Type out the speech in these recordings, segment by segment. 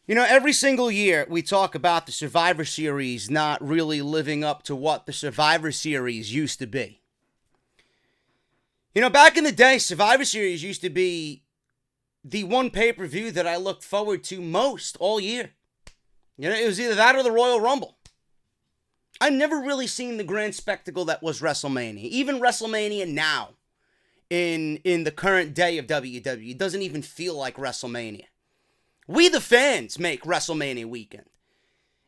You know, every single year we talk about the Survivor Series not really living up to what the Survivor Series used to be. You know, back in the day, Survivor Series used to be the one pay-per-view that I looked forward to most all year. You know, it was either that or the Royal Rumble. I've never really seen the grand spectacle that was WrestleMania. Even WrestleMania now, in the current day of WWE, doesn't even feel like WrestleMania. We, the fans, make WrestleMania weekend.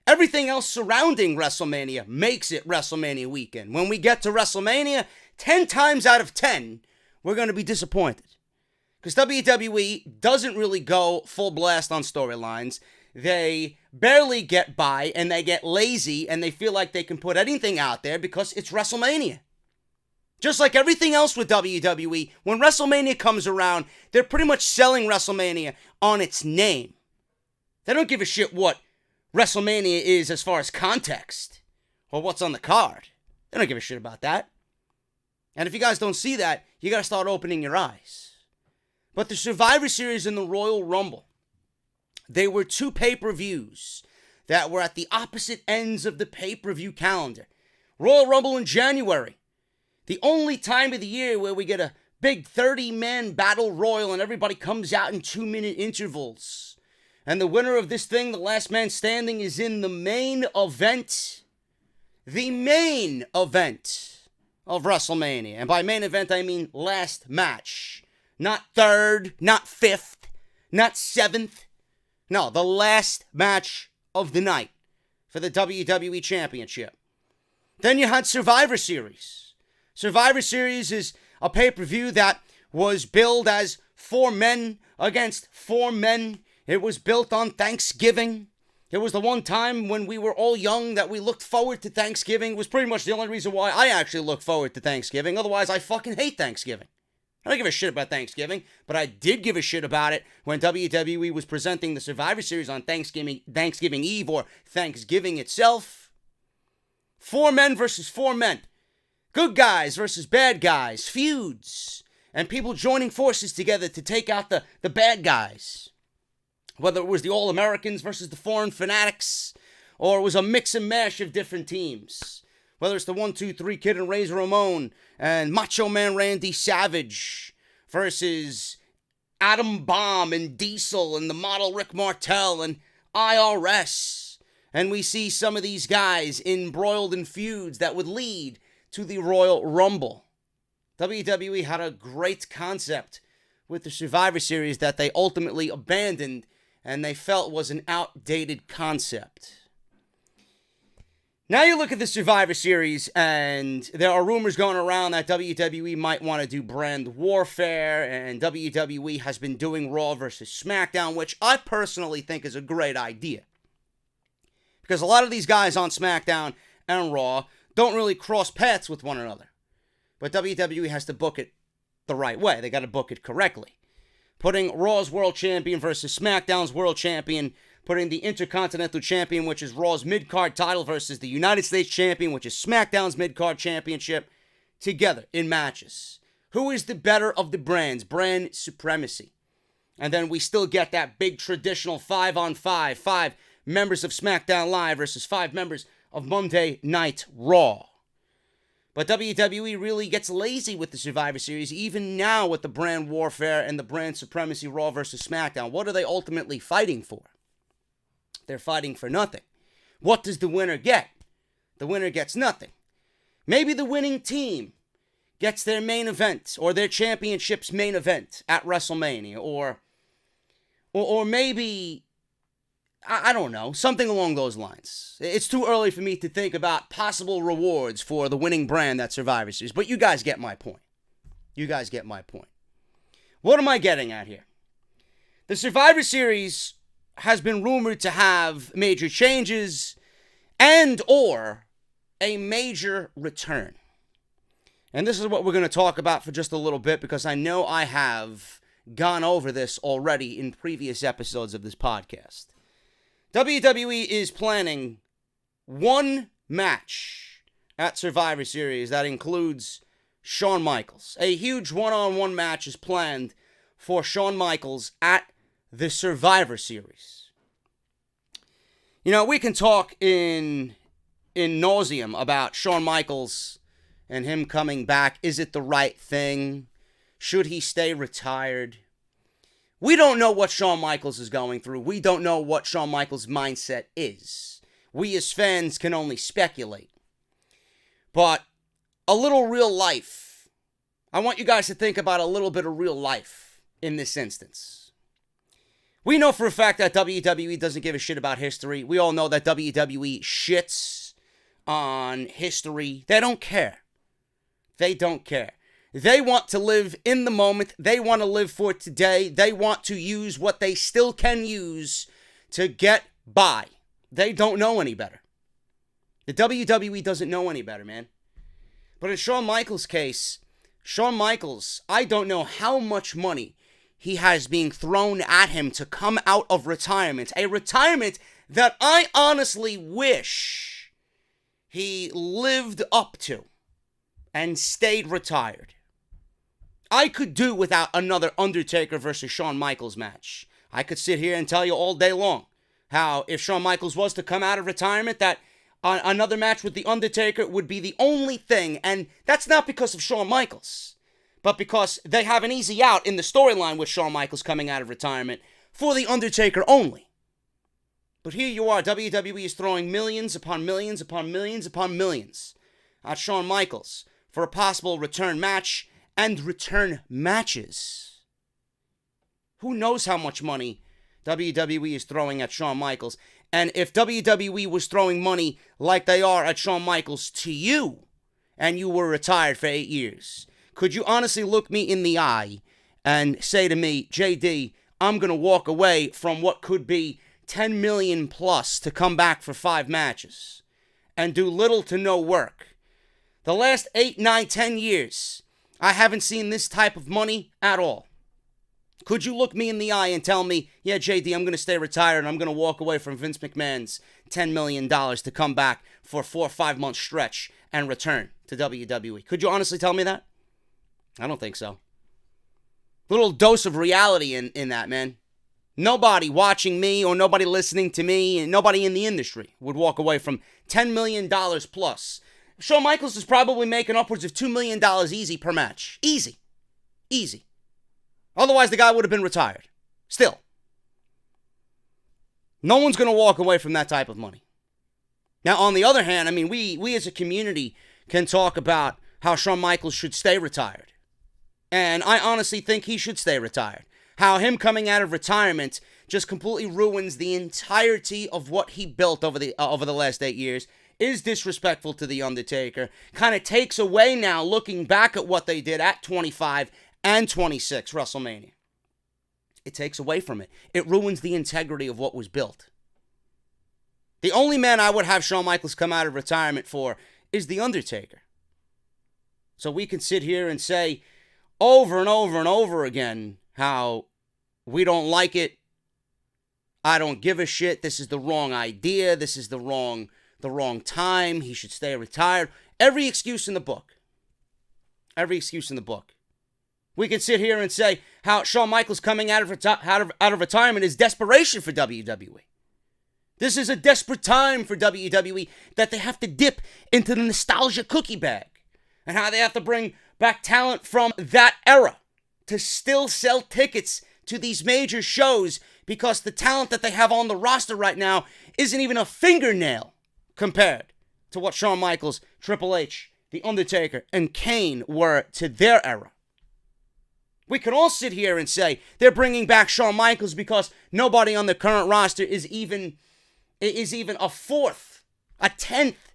Everything else surrounding WrestleMania makes it WrestleMania weekend. When we get to WrestleMania, 10 times out of 10, we're going to be disappointed. Because WWE doesn't really go full blast on storylines. They barely get by, and they get lazy, and they feel like they can put anything out there because it's WrestleMania. Just like everything else with WWE, when WrestleMania comes around, they're pretty much selling WrestleMania on its name. They don't give a shit what WrestleMania is as far as context or what's on the card. They don't give a shit about that. And if you guys don't see that, you got to start opening your eyes. But the Survivor Series and the Royal Rumble, they were two pay-per-views that were at the opposite ends of the pay-per-view calendar. Royal Rumble in January, the only time of the year where we get a big 30-man battle royal and everybody comes out in 2-minute intervals. And the winner of this thing, the last man standing, is in the main event. The main event of WrestleMania. And by main event, I mean last match. Not third, not fifth, not seventh. No, the last match of the night for the WWE Championship. Then you had Survivor Series. Survivor Series is a pay-per-view that was billed as 4 men against 4 men. It was built on Thanksgiving. It was the one time when we were all young that we looked forward to Thanksgiving. It was pretty much the only reason why I actually look forward to Thanksgiving. Otherwise, I fucking hate Thanksgiving. I don't give a shit about Thanksgiving, but I did give a shit about it when WWE was presenting the Survivor Series on Thanksgiving Eve or Thanksgiving itself. 4 men versus 4 men. Good guys versus bad guys. Feuds. And people joining forces together to take out the bad guys. Whether it was the All-Americans versus the Foreign Fanatics, or it was a mix and mash of different teams. Whether it's the 1-2-3 Kid and Razor Ramon and Macho Man Randy Savage versus Adam Bomb and Diesel and the model Rick Martel and IRS. And we see some of these guys embroiled in feuds that would lead to the Royal Rumble. WWE had a great concept with the Survivor Series that they ultimately abandoned and they felt was an outdated concept. Now you look at the Survivor Series, and there are rumors going around that WWE might want to do brand warfare, and WWE has been doing Raw versus SmackDown, which I personally think is a great idea. Because a lot of these guys on SmackDown and Raw don't really cross paths with one another. But WWE has to book it the right way. They got to book it correctly. Putting Raw's World Champion versus SmackDown's World Champion, putting the Intercontinental Champion, which is Raw's mid-card title, versus the United States Champion, which is SmackDown's mid-card championship, together in matches. Who is the better of the brands? Brand supremacy. And then we still get that big traditional 5-on-5, 5 members of SmackDown Live versus 5 members of Monday Night Raw. But WWE really gets lazy with the Survivor Series, even now with the brand warfare and the brand supremacy Raw versus SmackDown. What are they ultimately fighting for? They're fighting for nothing. What does the winner get? The winner gets nothing. Maybe the winning team gets their main event or their championship's main event at WrestleMania, or maybe, I don't know, something along those lines. It's too early for me to think about possible rewards for the winning brand at Survivor Series, but you guys get my point. You guys get my point. What am I getting at here? The Survivor Series has been rumored to have major changes and or a major return. And this is what we're going to talk about for just a little bit, because I know I have gone over this already in previous episodes of this podcast. WWE is planning one match at Survivor Series that includes Shawn Michaels. A huge one-on-one match is planned for Shawn Michaels at the Survivor Series. You know, we can talk in nauseam about Shawn Michaels and him coming back. Is it the right thing? Should he stay retired? We don't know what Shawn Michaels is going through. We don't know what Shawn Michaels' mindset is. We as fans can only speculate. But a little real life. I want you guys to think about a little bit of real life in this instance. We know for a fact that WWE doesn't give a shit about history. We all know that WWE shits on history. They don't care. They don't care. They want to live in the moment. They want to live for today. They want to use what they still can use to get by. They don't know any better. The WWE doesn't know any better, man. But in Shawn Michaels' case, Shawn Michaels, I don't know how much money he has being thrown at him to come out of retirement. A retirement that I honestly wish he lived up to and stayed retired. I could do without another Undertaker versus Shawn Michaels match. I could sit here and tell you all day long how if Shawn Michaels was to come out of retirement, that another match with The Undertaker would be the only thing. And that's not because of Shawn Michaels, but because they have an easy out in the storyline with Shawn Michaels coming out of retirement for The Undertaker only. But here you are, WWE is throwing millions upon millions upon millions upon millions at Shawn Michaels for a possible return match and return matches. Who knows how much money WWE is throwing at Shawn Michaels? And if WWE was throwing money like they are at Shawn Michaels to you, and you were retired for 8 years, could you honestly look me in the eye and say to me, JD, I'm going to walk away from what could be 10 million plus to come back for 5 matches and do little to no work? The last 8, 9, 10 years, I haven't seen this type of money at all. Could you look me in the eye and tell me, yeah, JD, I'm going to stay retired and I'm going to walk away from Vince McMahon's $10 million to come back for a 4 or 5 month stretch and return to WWE? Could you honestly tell me that? I don't think so. Little dose of reality in that, man. Nobody watching me or nobody listening to me and nobody in the industry would walk away from $10 million plus. Shawn Michaels is probably making upwards of $2 million easy per match. Easy. Easy. Otherwise, the guy would have been retired. Still. No one's going to walk away from that type of money. Now, on the other hand, I mean, we as a community can talk about how Shawn Michaels should stay retired. And I honestly think he should stay retired. How him coming out of retirement just completely ruins the entirety of what he built over the last 8 years. Is disrespectful to The Undertaker. Kind of takes away now, looking back at what they did at 25 and 26 WrestleMania. It takes away from it. It ruins the integrity of what was built. The only man I would have Shawn Michaels come out of retirement for is The Undertaker. So we can sit here and say over and over and over again how we don't like it. I don't give a shit. This is the wrong idea. This is the wrong time. He should stay retired. Every excuse in the book. Every excuse in the book. We can sit here and say how Shawn Michaels coming out of retirement is desperation for WWE. This is a desperate time for WWE that they have to dip into the nostalgia cookie bag. And how they have to bring back talent from that era to still sell tickets to these major shows because the talent that they have on the roster right now isn't even a fingernail compared to what Shawn Michaels, Triple H, The Undertaker, and Kane were to their era. We can all sit here and say they're bringing back Shawn Michaels because nobody on the current roster is even a fourth, a tenth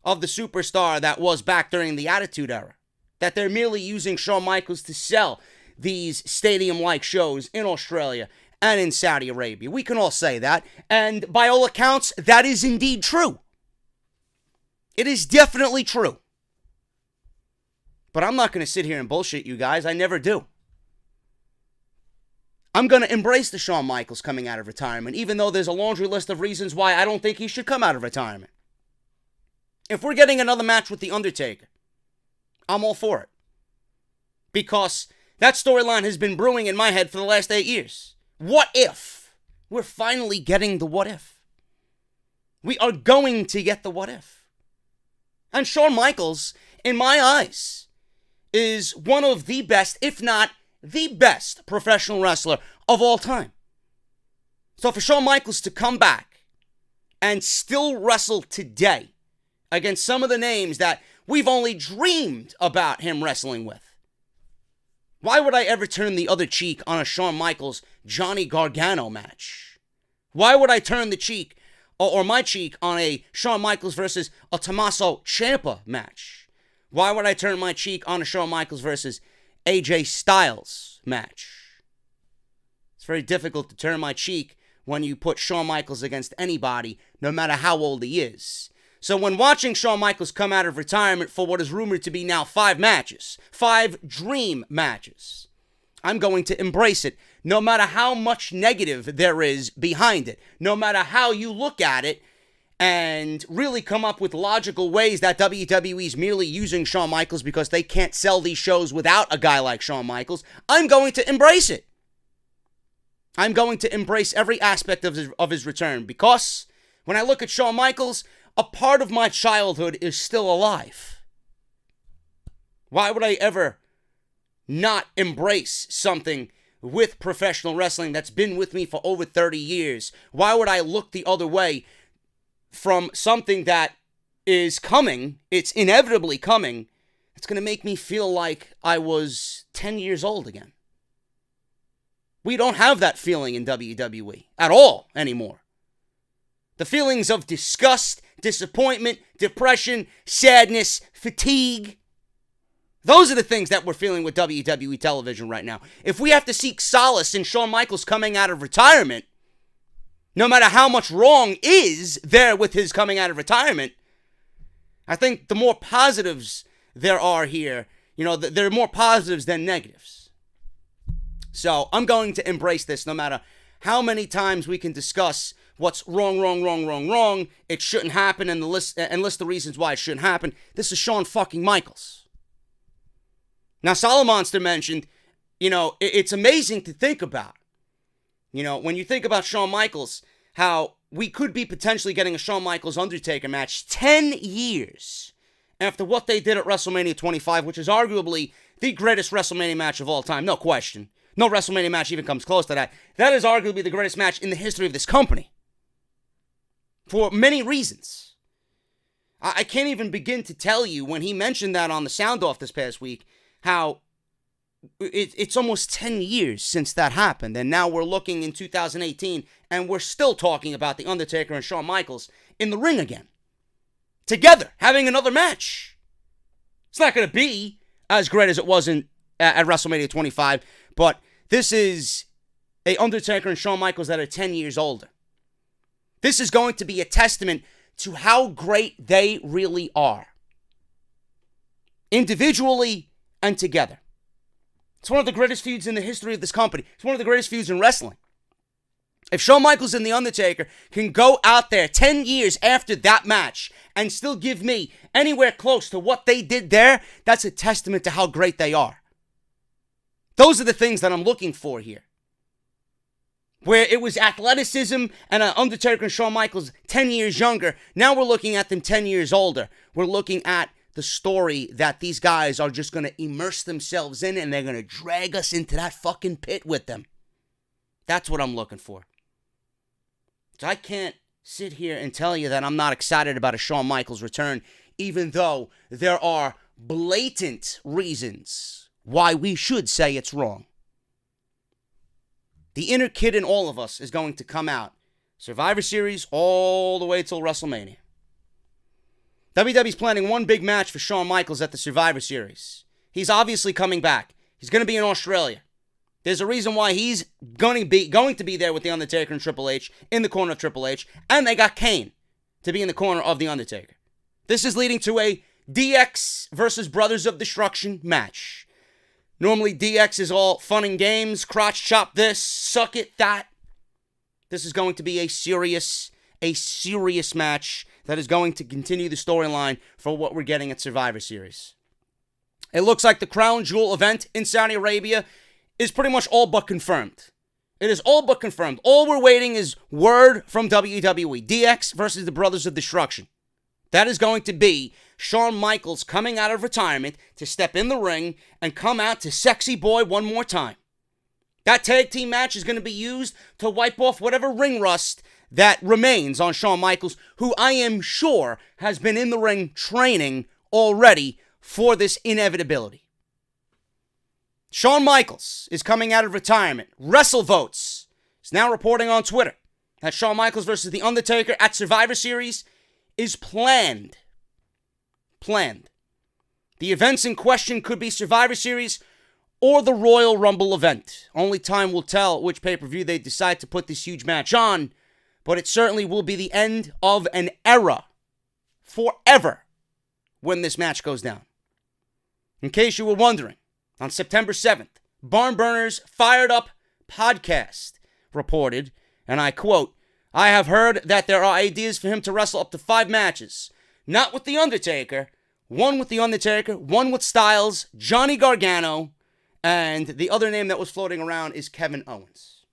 of the superstar that was back during the Attitude Era. That they're merely using Shawn Michaels to sell these stadium-like shows in Australia and in Saudi Arabia. We can all say that, and by all accounts, that is indeed true. It is definitely true. But I'm not going to sit here and bullshit you guys. I never do. I'm going to embrace the Shawn Michaels coming out of retirement, even though there's a laundry list of reasons why I don't think he should come out of retirement. If we're getting another match with The Undertaker, I'm all for it. Because that storyline has been brewing in my head for the last 8 years. What if? We're finally getting the what if. We are going to get the what if. And Shawn Michaels, in my eyes, is one of the best, if not the best, professional wrestler of all time. So for Shawn Michaels to come back and still wrestle today against some of the names that we've only dreamed about him wrestling with, why would I ever turn the other cheek on a Shawn Michaels Johnny Gargano match? Why would I turn the cheek or my cheek on a Shawn Michaels versus a Tommaso Ciampa match? Why would I turn my cheek on a Shawn Michaels versus AJ Styles match? It's very difficult to turn my cheek when you put Shawn Michaels against anybody, no matter how old he is. So when watching Shawn Michaels come out of retirement for what is rumored to be now 5 matches, 5 dream matches, I'm going to embrace it, no matter how much negative there is behind it, no matter how you look at it, and really come up with logical ways that WWE is merely using Shawn Michaels because they can't sell these shows without a guy like Shawn Michaels. I'm going to embrace it. I'm going to embrace every aspect of his return, because when I look at Shawn Michaels, a part of my childhood is still alive. Why would I ever not embrace something with professional wrestling that's been with me for over 30 years? Why would I look the other way from something that is coming? It's inevitably coming. It's going to make me feel like I was 10 years old again. We don't have that feeling in WWE at all anymore. The feelings of disgust, disappointment, depression, sadness, fatigue, those are the things that we're feeling with WWE television right now. If we have to seek solace in Shawn Michaels coming out of retirement, no matter how much wrong is there with his coming out of retirement, I think the more positives there are here, there are more positives than negatives. So I'm going to embrace this no matter how many times we can discuss what's wrong, it shouldn't happen, and list the reasons why it shouldn't happen. This is Shawn fucking Michaels. Now, Solomonster mentioned, it's amazing to think about. When you think about Shawn Michaels, how we could be potentially getting a Shawn Michaels Undertaker match 10 years after what they did at WrestleMania 25, which is arguably the greatest WrestleMania match of all time, no question. No WrestleMania match even comes close to that. That is arguably the greatest match in the history of this company. For many reasons. I can't even begin to tell you, when he mentioned that on the Sound Off this past week, how it's almost 10 years since that happened. And now we're looking in 2018, and we're still talking about The Undertaker and Shawn Michaels in the ring again. Together, having another match. It's not going to be as great as it was at WrestleMania 25, but this is a Undertaker and Shawn Michaels that are 10 years older. This is going to be a testament to how great they really are. Individually and together. It's one of the greatest feuds in the history of this company. It's one of the greatest feuds in wrestling. If Shawn Michaels and The Undertaker can go out there 10 years after that match and still give me anywhere close to what they did there, that's a testament to how great they are. Those are the things that I'm looking for here. Where it was athleticism and Undertaker and Shawn Michaels 10 years younger, now we're looking at them 10 years older. We're looking at the story that these guys are just going to immerse themselves in, and they're going to drag us into that fucking pit with them. That's what I'm looking for. So I can't sit here and tell you that I'm not excited about a Shawn Michaels return, even though there are blatant reasons why we should say it's wrong. The inner kid in all of us is going to come out. Survivor Series all the way till WrestleMania. WWE's planning one big match for Shawn Michaels at the Survivor Series. He's obviously coming back. He's going to be in Australia. There's a reason why he's going to be there with The Undertaker and Triple H, in the corner of Triple H, and they got Kane to be in the corner of The Undertaker. This is leading to a DX versus Brothers of Destruction match. Normally DX is all fun and games, crotch chop this, suck it that. This is going to be a serious match that is going to continue the storyline for what we're getting at Survivor Series. It looks like the Crown Jewel event in Saudi Arabia is pretty much all but confirmed. It is all but confirmed. All we're waiting is word from WWE. DX versus the Brothers of Destruction. That is going to be Shawn Michaels coming out of retirement to step in the ring and come out to Sexy Boy one more time. That tag team match is going to be used to wipe off whatever ring rust that remains on Shawn Michaels, who I am sure has been in the ring training already for this inevitability. Shawn Michaels is coming out of retirement. WrestleVotes is now reporting on Twitter that Shawn Michaels versus The Undertaker at Survivor Series is planned. The events in question could be Survivor Series or the Royal Rumble event. Only time will tell which pay-per-view they decide to put this huge match on, but it certainly will be the end of an era forever when this match goes down. In case you were wondering, on September 7th, Barn Burners Fired Up podcast reported, and I quote, "I have heard that there are ideas for him to wrestle up to 5 matches. Not with The Undertaker, one with The Undertaker, one with Styles, Johnny Gargano, and the other name that was floating around is Kevin Owens."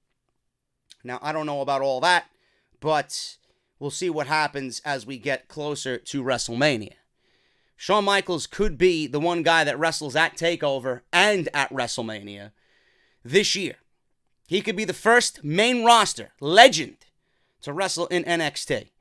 Now, I don't know about all that, but we'll see what happens as we get closer to WrestleMania. Shawn Michaels could be the one guy that wrestles at TakeOver and at WrestleMania this year. He could be the first main roster legend to wrestle in NXT.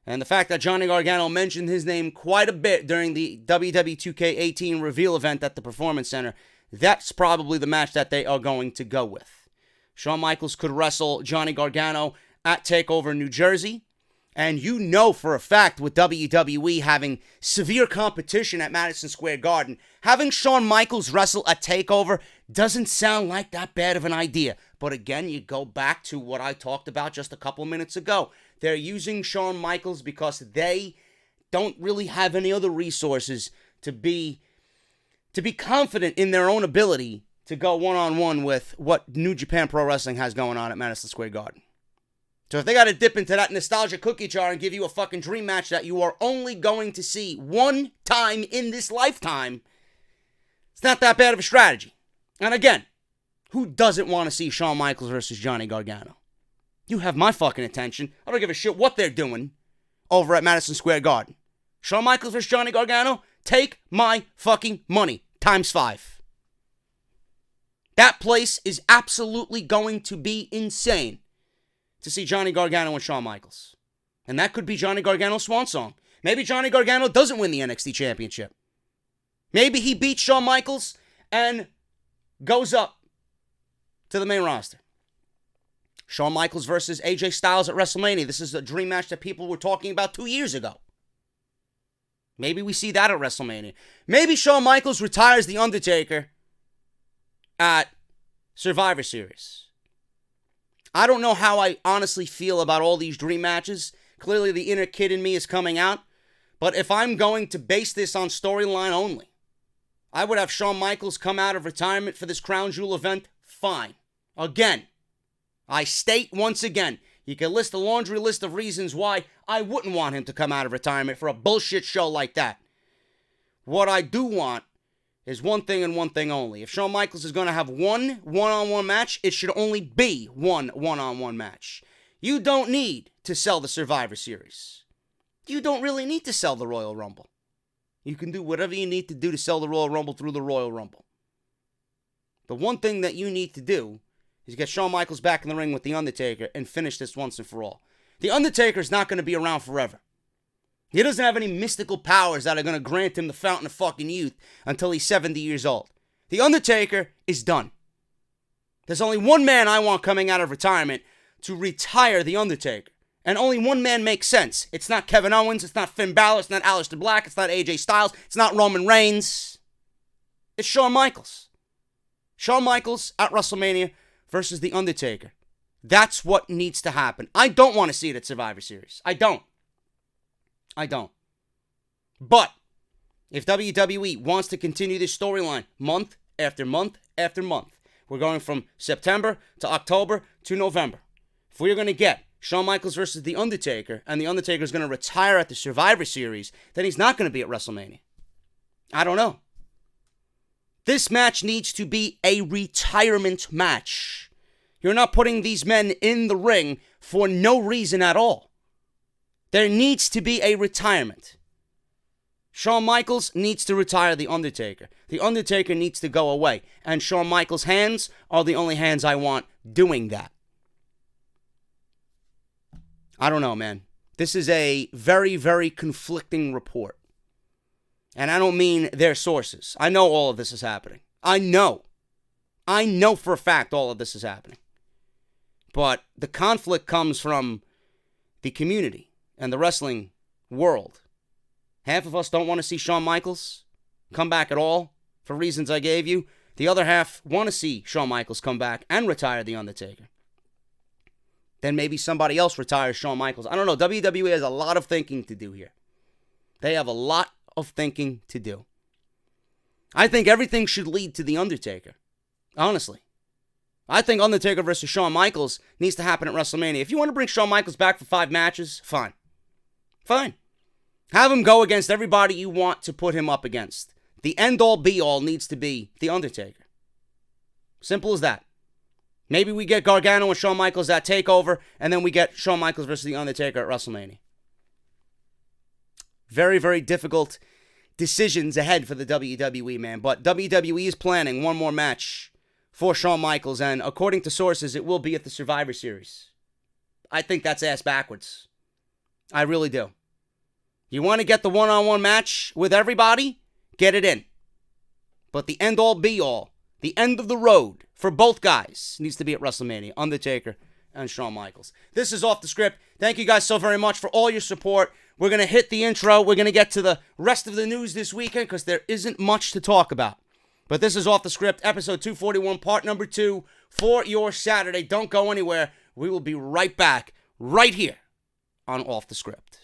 And the fact that Johnny Gargano mentioned his name quite a bit during the WWE 2K18 reveal event at the Performance Center, that's probably the match that they are going to go with. Shawn Michaels could wrestle Johnny Gargano at TakeOver New Jersey. And you know for a fact with WWE having severe competition at Madison Square Garden, having Shawn Michaels wrestle a TakeOver doesn't sound like that bad of an idea. But again, you go back to what I talked about just a couple minutes ago. They're using Shawn Michaels because they don't really have any other resources to be confident in their own ability to go one-on-one with what New Japan Pro Wrestling has going on at Madison Square Garden. So if they got to dip into that nostalgia cookie jar and give you a fucking dream match that you are only going to see one time in this lifetime, it's not that bad of a strategy. And again, who doesn't want to see Shawn Michaels versus Johnny Gargano? You have my fucking attention. I don't give a shit what they're doing over at Madison Square Garden. Shawn Michaels versus Johnny Gargano, take my fucking money times 5. That place is absolutely going to be insane to see Johnny Gargano and Shawn Michaels. And that could be Johnny Gargano's swan song. Maybe Johnny Gargano doesn't win the NXT Championship. Maybe he beats Shawn Michaels and goes up to the main roster. Shawn Michaels versus AJ Styles at WrestleMania. This is a dream match that people were talking about 2 years ago. Maybe we see that at WrestleMania. Maybe Shawn Michaels retires The Undertaker at Survivor Series. I don't know how I honestly feel about all these dream matches. Clearly the inner kid in me is coming out. But if I'm going to base this on storyline only, I would have Shawn Michaels come out of retirement for this Crown Jewel event. Fine. Again, I state once again, you can list a laundry list of reasons why I wouldn't want him to come out of retirement for a bullshit show like that. What I do want is one thing and one thing only. If Shawn Michaels is going to have one-on-one match, it should only be one-on-one match. You don't need to sell the Survivor Series. You don't really need to sell the Royal Rumble. You can do whatever you need to do to sell the Royal Rumble through the Royal Rumble. The one thing that you need to do is get Shawn Michaels back in the ring with The Undertaker and finish this once and for all. The Undertaker is not going to be around forever. He doesn't have any mystical powers that are going to grant him the fountain of fucking youth until he's 70 years old. The Undertaker is done. There's only one man I want coming out of retirement to retire The Undertaker. And only one man makes sense. It's not Kevin Owens, it's not Finn Balor, it's not Aleister Black, it's not AJ Styles, it's not Roman Reigns. It's Shawn Michaels. Shawn Michaels at WrestleMania versus The Undertaker. That's what needs to happen. I don't want to see it at Survivor Series. I don't. But if WWE wants to continue this storyline month after month after month, we're going from September to October to November. If we're going to get Shawn Michaels versus The Undertaker, and The Undertaker is going to retire at the Survivor Series, then he's not going to be at WrestleMania. I don't know. This match needs to be a retirement match. You're not putting these men in the ring for no reason at all. There needs to be a retirement. Shawn Michaels needs to retire The Undertaker. The Undertaker needs to go away. And Shawn Michaels' hands are the only hands I want doing that. I don't know, man. This is a very, very conflicting report. And I don't mean their sources. I know all of this is happening. I know for a fact all of this is happening. But the conflict comes from the community and the wrestling world. Half of us don't want to see Shawn Michaels come back at all for reasons I gave you. The other half want to see Shawn Michaels come back and retire The Undertaker. Then maybe somebody else retires Shawn Michaels. I don't know. WWE has a lot of thinking to do here. They have a lot of thinking to do. I think everything should lead to The Undertaker. Honestly. I think Undertaker versus Shawn Michaels needs to happen at WrestleMania. If you want to bring Shawn Michaels back for 5 matches, fine. Fine. Have him go against everybody you want to put him up against. The end-all, be-all needs to be The Undertaker. Simple as that. Maybe we get Gargano and Shawn Michaels at TakeOver, and then we get Shawn Michaels versus The Undertaker at WrestleMania. Very, very difficult decisions ahead for the WWE, man. But WWE is planning one more match for Shawn Michaels, and according to sources, it will be at the Survivor Series. I think that's ass backwards. I really do. You want to get the one-on-one match with everybody? Get it in. But the end-all, be-all, the end of the road for both guys needs to be at WrestleMania. Undertaker and Shawn Michaels. This is Off the Script. Thank you guys so very much for all your support. We're going to hit the intro. We're going to get to the rest of the news this weekend because there isn't much to talk about. But this is Off the Script, episode 241, part number 2 for your Saturday. Don't go anywhere. We will be right back, right here on Off the Script.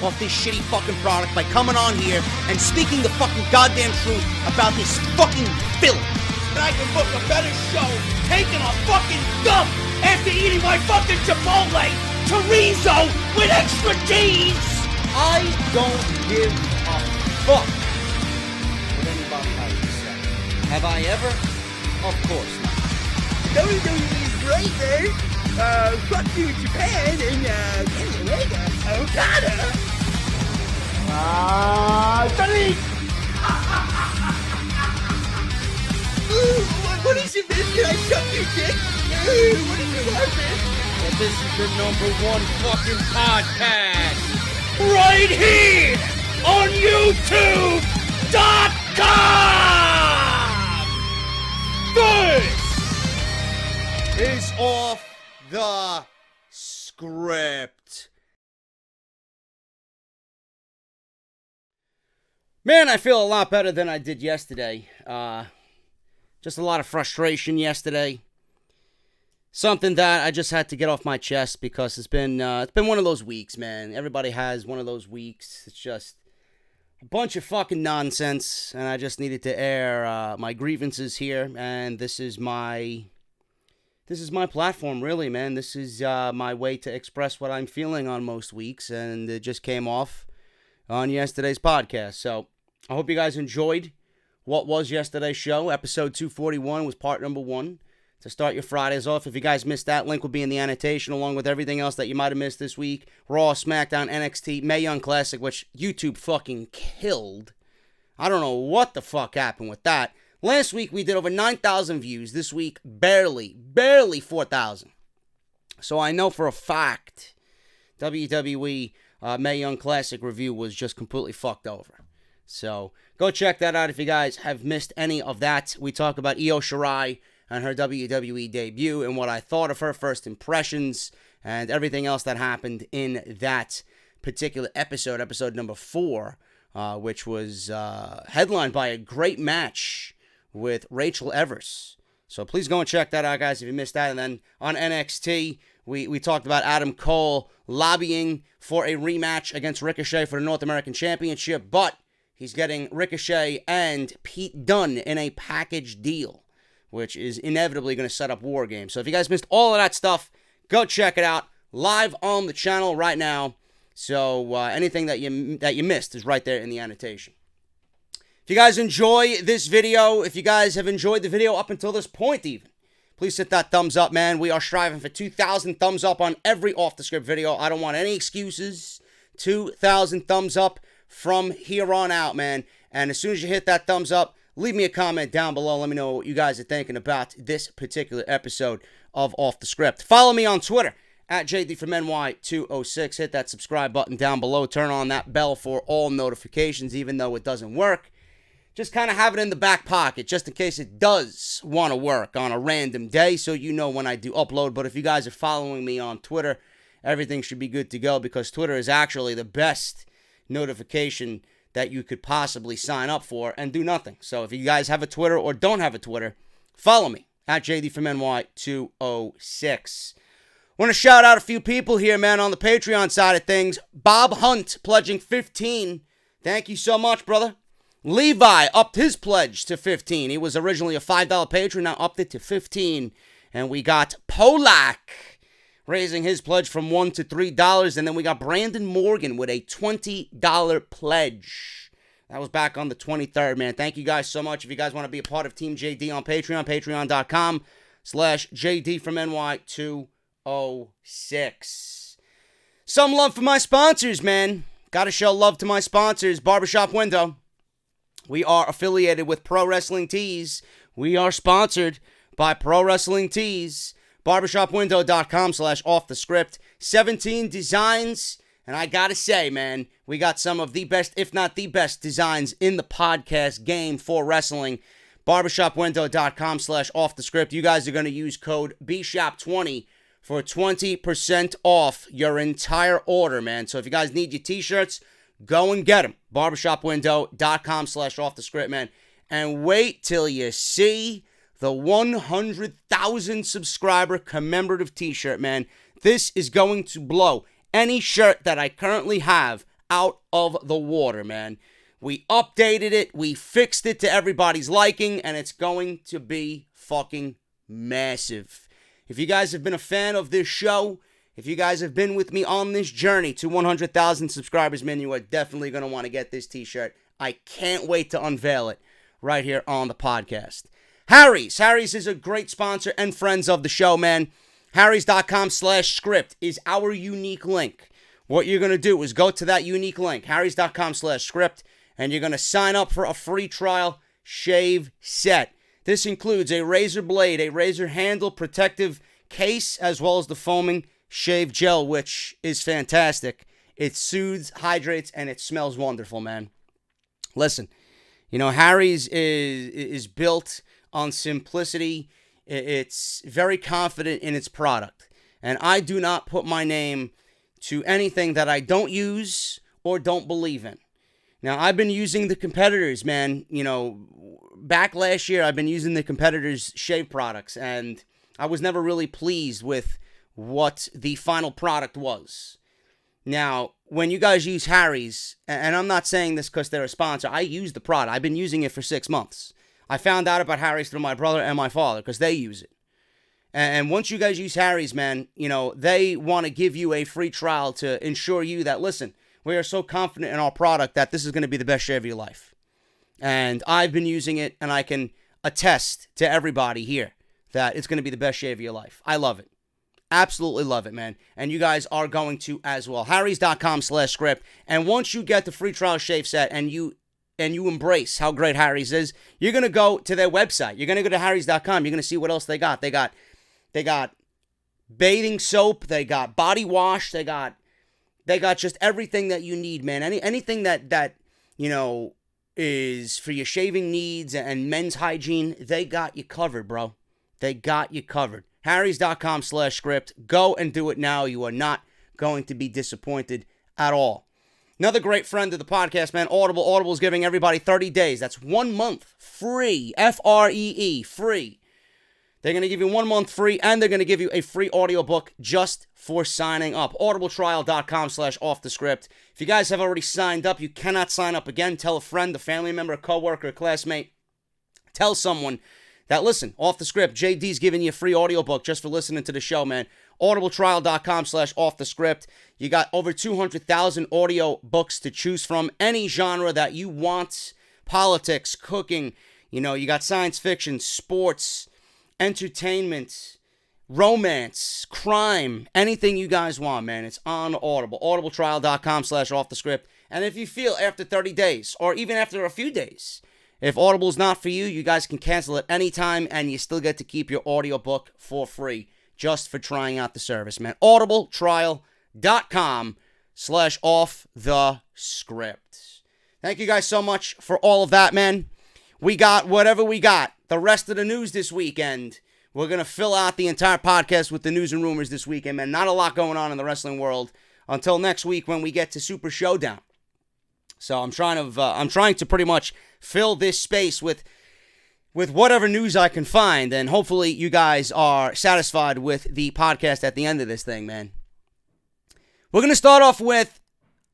Off this shitty fucking product by coming on here and speaking the fucking goddamn truth about this fucking filth. And I can book a better show taking a fucking dump after eating my fucking Chipotle chorizo with extra cheese. I don't give a fuck what anybody has to say. Have I ever? Of course not. WWE is great, man. Fuck you, Japan, and Kenny Okada. Johnny! What is it, man? Can I suck your dick? What is it, man? Well, this is the #1 fucking podcast. Right here on YouTube.com! This is Off the Script. Man, I feel a lot better than I did yesterday. Just a lot of frustration yesterday. Something that I just had to get off my chest because it's been one of those weeks, man. Everybody has one of those weeks. It's just a bunch of fucking nonsense, and I just needed to air my grievances here. And this is my platform, really, man. This is my way to express what I'm feeling on most weeks, and it just came off on yesterday's podcast. So I hope you guys enjoyed what was yesterday's show. Episode 241 was part number 1 to start your Fridays off. If you guys missed that, link will be in the annotation along with everything else that you might have missed this week. Raw, SmackDown, NXT, Mae Young Classic, which YouTube fucking killed. I don't know what the fuck happened with that. Last week we did over 9,000 views. This week, barely 4,000. So I know for a fact WWE Mae Young Classic review was just completely fucked over. So go check that out if you guys have missed any of that. We talk about Io Shirai and her WWE debut and what I thought of her first impressions and everything else that happened in that particular episode number 4, which was headlined by a great match with Rachel Evers. So please go and check that out, guys, if you missed that. And then on NXT, we talked about Adam Cole lobbying for a rematch against Ricochet for the North American Championship, but he's getting Ricochet and Pete Dunne in a package deal, which is inevitably going to set up War Games. So if you guys missed all of that stuff, go check it out live on the channel right now. So anything that you missed is right there in the annotation. If you guys enjoy this video, if you guys have enjoyed the video up until this point even, please hit that thumbs up, man. We are striving for 2,000 thumbs up on every off-the-script video. I don't want any excuses. 2,000 thumbs up from here on out, man. And as soon as you hit that thumbs up, leave me a comment down below. Let me know what you guys are thinking about this particular episode of Off the Script. Follow me on Twitter at JD206. Hit that subscribe button down below. Turn on that bell for all notifications, even though it doesn't work. Just kind of have it in the back pocket, just in case it does want to work on a random day, so you know when I do upload. But if you guys are following me on Twitter, everything should be good to go, because Twitter is actually the best notification that you could possibly sign up for and do nothing. So if you guys have a Twitter or don't have a Twitter, follow me at JD206. Want to shout out a few people here, man, on the Patreon side of things. Bob Hunt pledging 15. Thank you so much, brother. Levi upped his pledge to 15. He was originally a $5 patron, now upped it to 15. And we got Polak raising his pledge from $1 to $3. And then we got Brandon Morgan with a $20 pledge. That was back on the 23rd, man. Thank you guys so much. If you guys want to be a part of Team JD on Patreon, patreon.com/JD from NY206. Some love for my sponsors, man. Gotta show love to my sponsors. Barbershop Window. We are affiliated with Pro Wrestling Tees. We are sponsored by Pro Wrestling Tees. Barbershopwindow.com/offthescript. 17 designs. And I gotta say, man, we got some of the best, if not the best, designs in the podcast game for wrestling. Barbershopwindow.com/offthescript. You guys are going to use code BSHOP20 for 20% off your entire order, man. So if you guys need your t-shirts, go and get them. Barbershopwindow.com/offthescript, man. And wait till you see the 100,000 subscriber commemorative t-shirt, man. This is going to blow any shirt that I currently have out of the water, man. We updated it, we fixed it to everybody's liking, and it's going to be fucking massive. If you guys have been a fan of this show, if you guys have been with me on this journey to 100,000 subscribers, man, you are definitely going to want to get this t-shirt. I can't wait to unveil it right here on the podcast. Harry's. Harry's is a great sponsor and friends of the show, man. Harrys.com/script is our unique link. What you're going to do is go to that unique link, Harrys.com/script, and you're going to sign up for a free trial shave set. This includes a razor blade, a razor handle protective case, as well as the foaming shave gel, which is fantastic. It soothes, hydrates, and it smells wonderful, man. Listen, you know, Harry's is built on simplicity. It's very confident in its product. And I do not put my name to anything that I don't use or don't believe in. Now, I've been using the competitors, man. You know, back last year, I've been using the competitors' shave products, and I was never really pleased with what the final product was. Now, when you guys use Harry's, and I'm not saying this because they're a sponsor, I use the product. I've been using it for 6 months. I found out about Harry's through my brother and my father because they use it. And once you guys use Harry's, man, you know, they want to give you a free trial to ensure you that, listen, we are so confident in our product that this is going to be the best shave of your life. And I've been using it, and I can attest to everybody here that it's going to be the best shave of your life. I love it. Absolutely love it, man. And you guys are going to as well. Harrys.com/script. And once you get the free trial shave set and you embrace how great Harry's is, you're going to go to their website. You're going to go to Harrys.com. You're going to see what else they got. They got bathing soap. They got body wash. They got just everything that you need, man. Anything that you know, is for your shaving needs and men's hygiene, they got you covered, bro. They got you covered. Harrys.com/script. Go and do it now. You are not going to be disappointed at all. Another great friend of the podcast, man, Audible. Audible is giving everybody 30 days. That's 1 month free. Free. Free. They're going to give you 1 month free, and they're going to give you a free audiobook just for signing up. audibletrial.com/offthescript. If you guys have already signed up, you cannot sign up again. Tell a friend, a family member, a coworker, a classmate. Tell someone that, listen, Off the Script, JD's giving you a free audiobook just for listening to the show, man. audibletrial.com/offthescript. You got over 200,000 audio books to choose from. Any genre that you want, politics, cooking. You know, you got science fiction, sports, entertainment, romance, crime, anything you guys want, man. It's on Audible. audibletrial.com/offthescript. And if you feel after 30 days or even after a few days, if Audible's not for you, you guys can cancel at any time and you still get to keep your audiobook for free just for trying out the service, man. audibletrial.com/offthescript. Thank you guys so much for all of that, man. We got whatever we got. The rest of the news this weekend. We're going to fill out the entire podcast with the news and rumors this weekend, man. Not a lot going on in the wrestling world until next week when we get to Super Showdown. So I'm trying to pretty much fill this space with whatever news I can find, and hopefully you guys are satisfied with the podcast at the end of this thing, man. We're going to start off with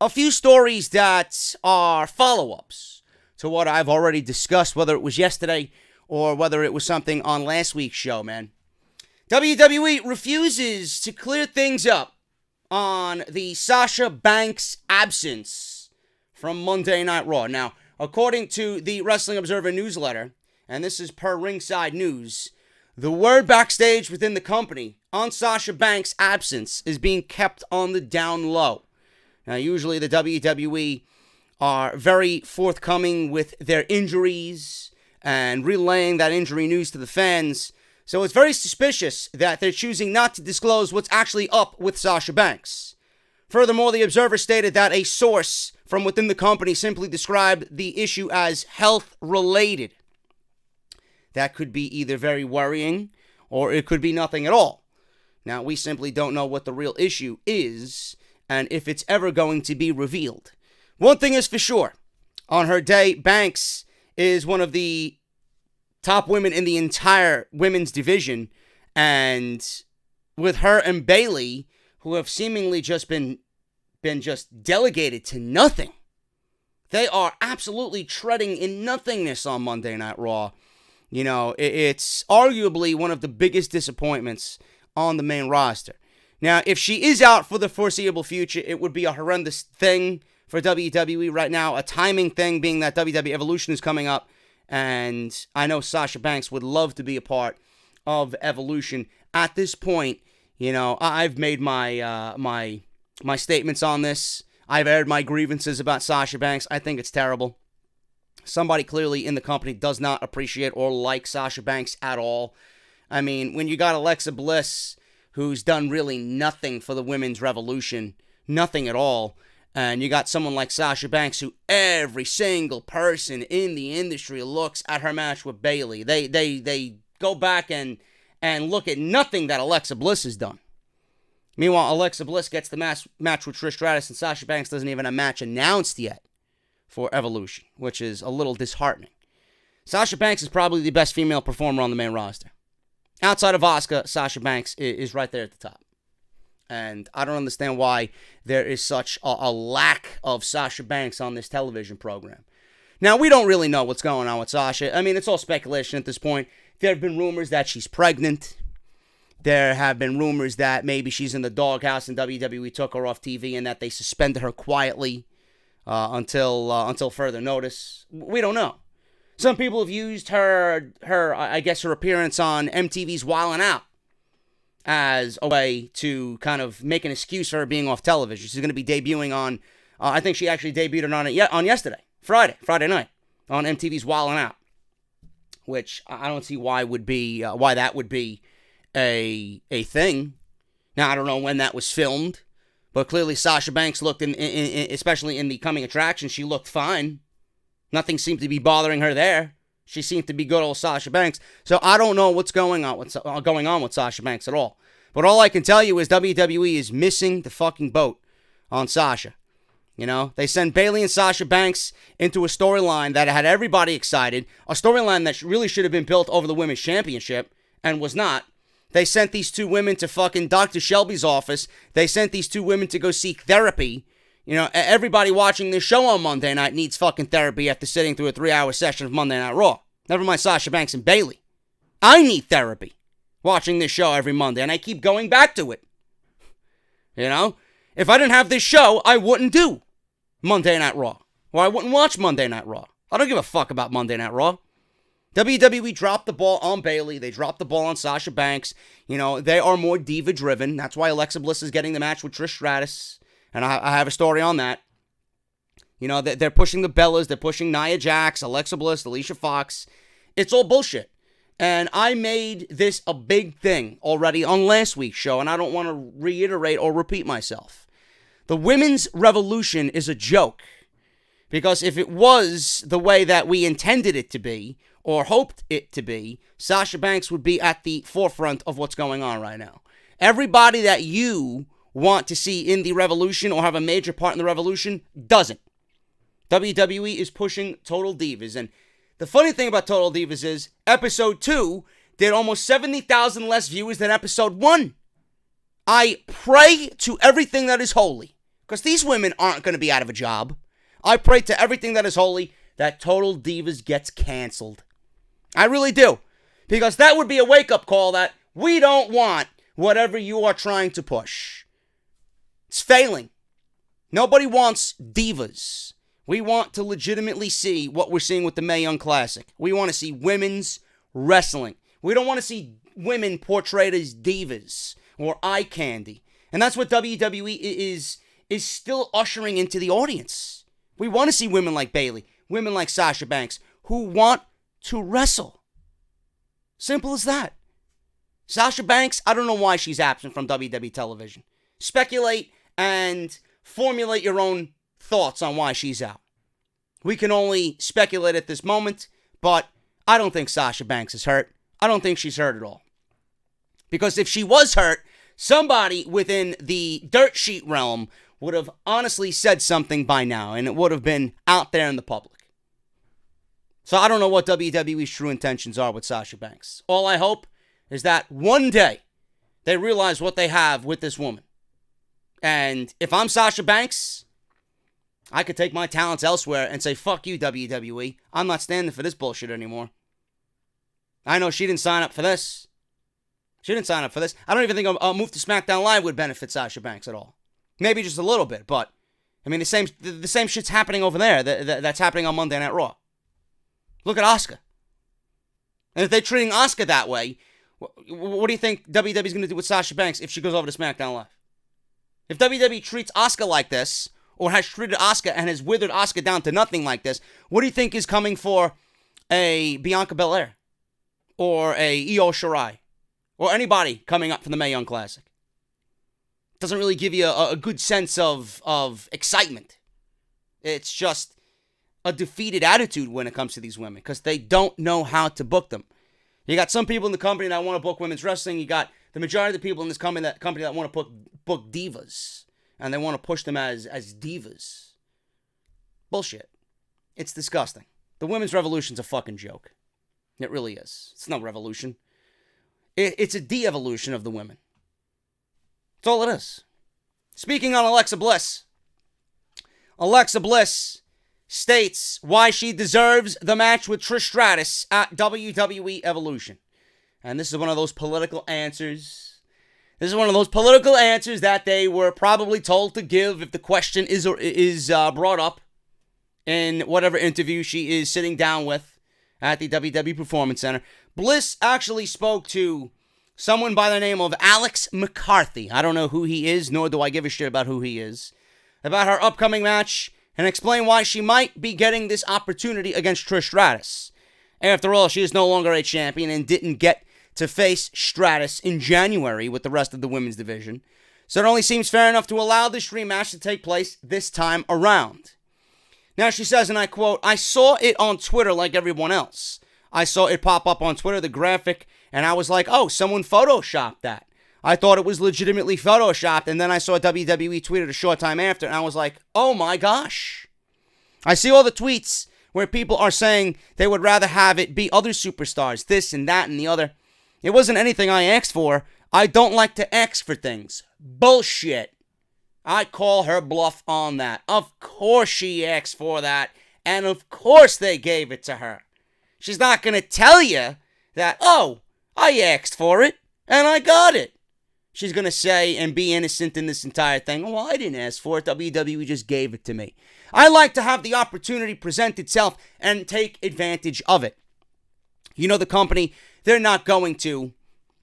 a few stories that are follow-ups to what I've already discussed, whether it was yesterday or whether it was something on last week's show, man. WWE refuses to clear things up on the Sasha Banks absence from Monday Night Raw. Now, according to the Wrestling Observer newsletter, and this is per Ringside News, the word backstage within the company on Sasha Banks' absence is being kept on the down low. Now, usually the WWE are very forthcoming with their injuries and relaying that injury news to the fans. So it's very suspicious that they're choosing not to disclose what's actually up with Sasha Banks. Furthermore, the Observer stated that a source from within the company simply described the issue as health-related. That could be either very worrying or it could be nothing at all. Now, we simply don't know what the real issue is and if it's ever going to be revealed. One thing is for sure. On her day, Banks is one of the top women in the entire women's division. And with her and Bayley, who have seemingly just been just delegated to nothing, they are absolutely treading in nothingness on Monday Night Raw. You know, it's arguably one of the biggest disappointments on the main roster. Now, if she is out for the foreseeable future, it would be a horrendous thing for WWE right now, a timing thing being that WWE Evolution is coming up, and I know Sasha Banks would love to be a part of Evolution. At this point, you know, I've made my my statements on this. I've aired my grievances about Sasha Banks. I think it's terrible. Somebody clearly in the company does not appreciate or like Sasha Banks at all. I mean, when you got Alexa Bliss, who's done really nothing for the women's revolution, nothing at all, and you got someone like Sasha Banks, who every single person in the industry looks at her match with Bayley. They go back and look at nothing that Alexa Bliss has done. Meanwhile, Alexa Bliss gets the match with Trish Stratus, and Sasha Banks doesn't even have a match announced yet for Evolution, which is a little disheartening. Sasha Banks is probably the best female performer on the main roster. Outside of Asuka, Sasha Banks is right there at the top. And I don't understand why there is such a lack of Sasha Banks on this television program. Now, we don't really know what's going on with Sasha. I mean, it's all speculation at this point. There have been rumors that she's pregnant. There have been rumors that maybe she's in the doghouse and WWE took her off TV and that they suspended her quietly until further notice. We don't know. Some people have used her appearance on MTV's Wildin' Out as a way to kind of make an excuse for her being off television. She's going to be debuting on, I think she actually debuted on yesterday, Friday night, on MTV's Wildin' Out, which I don't see why that would be a thing. Now, I don't know when that was filmed, but clearly Sasha Banks looked, especially in the coming attraction, she looked fine. Nothing seemed to be bothering her there. She seemed to be good old Sasha Banks. So I don't know what's going on with Sasha Banks at all. But all I can tell you is WWE is missing the fucking boat on Sasha. You know, they sent Bayley and Sasha Banks into a storyline that had everybody excited. A storyline that really should have been built over the Women's Championship and was not. They sent these two women to fucking Dr. Shelby's office. They sent these two women to go seek therapy. You know, everybody watching this show on Monday night needs fucking therapy after sitting through a 3-hour session of Monday Night Raw. Never mind Sasha Banks and Bayley. I need therapy watching this show every Monday, and I keep going back to it. You know? If I didn't have this show, I wouldn't do Monday Night Raw. Or I wouldn't watch Monday Night Raw. I don't give a fuck about Monday Night Raw. WWE dropped the ball on Bayley. They dropped the ball on Sasha Banks. You know, they are more diva-driven. That's why Alexa Bliss is getting the match with Trish Stratus. And I have a story on that. You know, they're pushing the Bellas. They're pushing Nia Jax, Alexa Bliss, Alicia Fox. It's all bullshit. And I made this a big thing already on last week's show, and I don't want to reiterate or repeat myself. The women's revolution is a joke. Because if it was the way that we intended it to be, or hoped it to be, Sasha Banks would be at the forefront of what's going on right now. Everybody that you want to see in the revolution or have a major part in the revolution doesn't. WWE is pushing Total Divas. And the funny thing about Total Divas is episode 2 did almost 70,000 less viewers than episode 1. I pray to everything that is holy, because these women aren't going to be out of a job. I pray to everything that is holy that Total Divas gets canceled. I really do. Because that would be a wake-up call that we don't want whatever you are trying to push. It's failing. Nobody wants divas. We want to legitimately see what we're seeing with the Mae Young Classic. We want to see women's wrestling. We don't want to see women portrayed as divas or eye candy. And that's what WWE is still ushering into the audience. We want to see women like Bayley, women like Sasha Banks, who want to wrestle. Simple as that. Sasha Banks, I don't know why she's absent from WWE television. Speculate and formulate your own thoughts on why she's out. We can only speculate at this moment, but I don't think Sasha Banks is hurt. I don't think she's hurt at all. Because if she was hurt, somebody within the dirt sheet realm would have honestly said something by now, and it would have been out there in the public. So I don't know what WWE's true intentions are with Sasha Banks. All I hope is that one day they realize what they have with this woman. And if I'm Sasha Banks, I could take my talents elsewhere and say, fuck you, WWE. I'm not standing for this bullshit anymore. I know she didn't sign up for this. She didn't sign up for this. I don't even think a move to SmackDown Live would benefit Sasha Banks at all. Maybe just a little bit, but I mean, the same shit's happening over there that's happening on Monday Night Raw. Look at Asuka. And if they're treating Asuka that way, what do you think WWE's going to do with Sasha Banks if she goes over to SmackDown Live? If WWE treats Asuka like this, or has treated Asuka and has withered Asuka down to nothing like this, what do you think is coming for a Bianca Belair? Or a Io Shirai? Or anybody coming up from the Mae Young Classic? Doesn't really give you a good sense of excitement. It's just a defeated attitude when it comes to these women, because they don't know how to book them. You got some people in the company that want to book women's wrestling. You got the majority of the people in this company that want to book divas, and they want to push them as divas. Bullshit. It's disgusting. The women's revolution's a fucking joke. It really is. It's no revolution. It's a de-evolution of the women. That's all it is. Speaking on Alexa Bliss states why she deserves the match with Trish Stratus at WWE Evolution. And this is one of those political answers. This is one of those political answers that they were probably told to give if the question is brought up in whatever interview she is sitting down with at the WWE Performance Center. Bliss actually spoke to someone by the name of Alex McCarthy. I don't know who he is, nor do I give a shit about who he is. About her upcoming match, and explain why she might be getting this opportunity against Trish Stratus. After all, she is no longer a champion and didn't get to face Stratus in January with the rest of the women's division. So it only seems fair enough to allow this dream match to take place this time around. Now she says, and I quote, "I saw it on Twitter like everyone else. I saw it pop up on Twitter, the graphic, and I was like, oh, someone photoshopped that. I thought it was legitimately photoshopped, and then I saw WWE tweeted a short time after, and I was like, oh my gosh. I see all the tweets where people are saying they would rather have it be other superstars, this and that and the other. It wasn't anything I asked for. I don't like to ask for things. Bullshit. I call her bluff on that. Of course she asked for that, and of course they gave it to her. She's not going to tell you that, oh, I asked for it, and I got it. She's going to say and be innocent in this entire thing. Well, I didn't ask for it. WWE just gave it to me. I like to have the opportunity present itself and take advantage of it. You know, the company, they're not going to.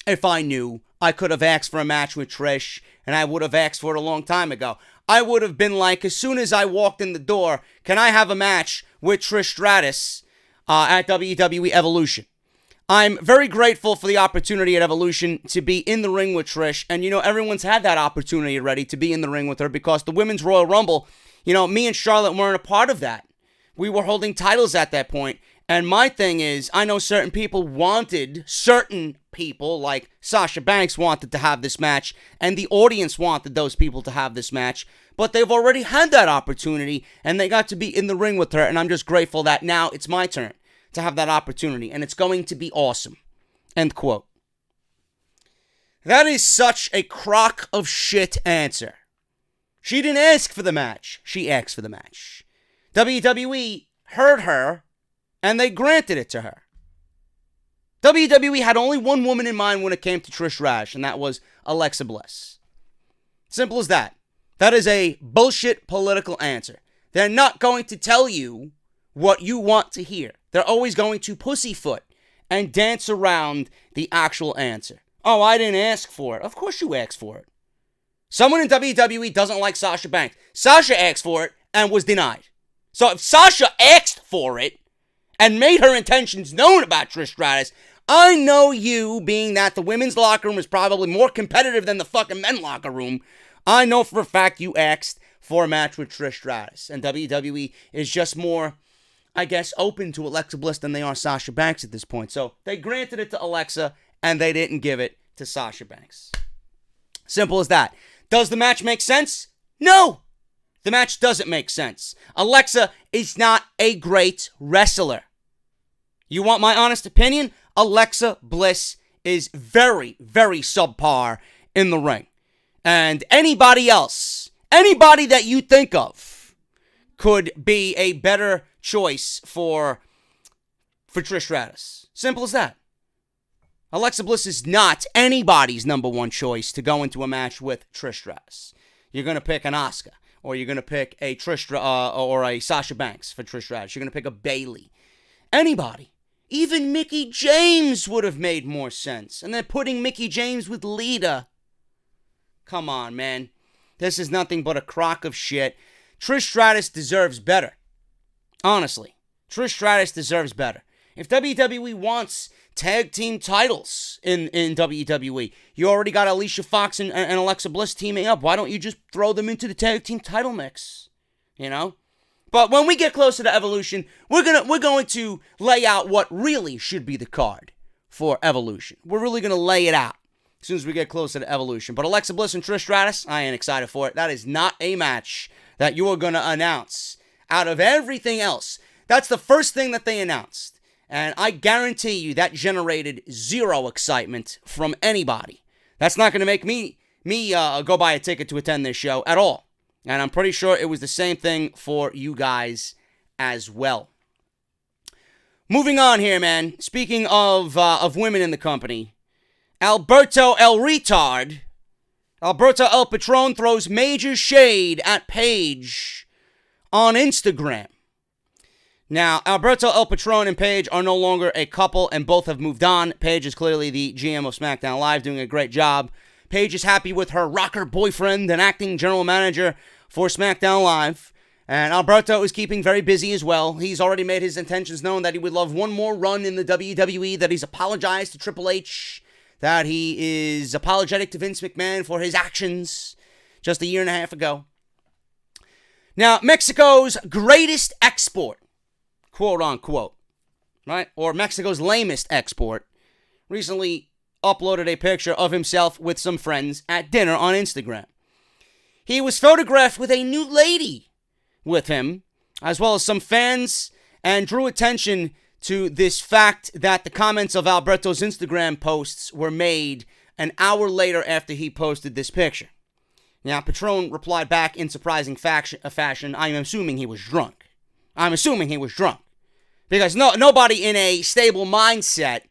If I knew, I could have asked for a match with Trish, and I would have asked for it a long time ago. I would have been like, as soon as I walked in the door, can I have a match with Trish Stratus at WWE Evolution? I'm very grateful for the opportunity at Evolution to be in the ring with Trish. And, you know, everyone's had that opportunity already to be in the ring with her because the Women's Royal Rumble, you know, me and Charlotte weren't a part of that. We were holding titles at that point. And my thing is, I know certain people like Sasha Banks wanted to have this match, and the audience wanted those people to have this match, but they've already had that opportunity, and they got to be in the ring with her, and I'm just grateful that now it's my turn to have that opportunity, and it's going to be awesome. End quote. That is such a crock of shit answer. She didn't ask for the match. She asked for the match. WWE heard her, and they granted it to her. WWE had only one woman in mind when it came to Trish Stratus, and that was Alexa Bliss. Simple as that. That is a bullshit political answer. They're not going to tell you what you want to hear. They're always going to pussyfoot and dance around the actual answer. Oh, I didn't ask for it. Of course you asked for it. Someone in WWE doesn't like Sasha Banks. Sasha asked for it and was denied. So if Sasha asked for it and made her intentions known about Trish Stratus, I know you, being that the women's locker room is probably more competitive than the fucking men's locker room, I know for a fact you asked for a match with Trish Stratus. And WWE is just more, I guess, open to Alexa Bliss than they are Sasha Banks at this point. So they granted it to Alexa, and they didn't give it to Sasha Banks. Simple as that. Does the match make sense? No! The match doesn't make sense. Alexa is not a great wrestler. You want my honest opinion? Alexa Bliss is very, very subpar in the ring. And anybody else, anybody that you think of, could be a better choice for Trish Stratus. Simple as that. Alexa Bliss is not anybody's number one choice to go into a match with Trish Stratus. You're going to pick an Asuka, or you're going to pick a Trish or a Sasha Banks for Trish Stratus. You're going to pick a Bayley. Anybody. Even Mickie James would have made more sense. And they're putting Mickie James with Lita. Come on, man. This is nothing but a crock of shit. Trish Stratus deserves better. Honestly. Trish Stratus deserves better. If WWE wants tag team titles in WWE, you already got Alicia Fox and Alexa Bliss teaming up. Why don't you just throw them into the tag team title mix? You know? But when we get closer to Evolution, we're going to lay out what really should be the card for Evolution. We're really going to lay it out as soon as we get closer to Evolution. But Alexa Bliss and Trish Stratus, I ain't excited for it. That is not a match that you are going to announce. Out of everything else, that's the first thing that they announced. And I guarantee you that generated zero excitement from anybody. That's not going to make me go buy a ticket to attend this show at all. And I'm pretty sure it was the same thing for you guys as well. Moving on here, man. Speaking of women in the company, Alberto El Patron throws major shade at Paige on Instagram. Now, Alberto El Patron and Paige are no longer a couple, and both have moved on. Paige is clearly the GM of SmackDown Live, doing a great job. Paige is happy with her rocker boyfriend and acting general manager for SmackDown Live. And Alberto is keeping very busy as well. He's already made his intentions known that he would love one more run in the WWE, that he's apologized to Triple H, that he is apologetic to Vince McMahon for his actions just a year and a half ago. Now, Mexico's greatest export, quote unquote, right? Or Mexico's lamest export, recently uploaded a picture of himself with some friends at dinner on Instagram. He was photographed with a new lady with him, as well as some fans, and drew attention to this fact that the comments of Alberto's Instagram posts were made an hour later after he posted this picture. Now, Patron replied back in surprising fashion, I'm assuming he was drunk. Because nobody in a stable mindset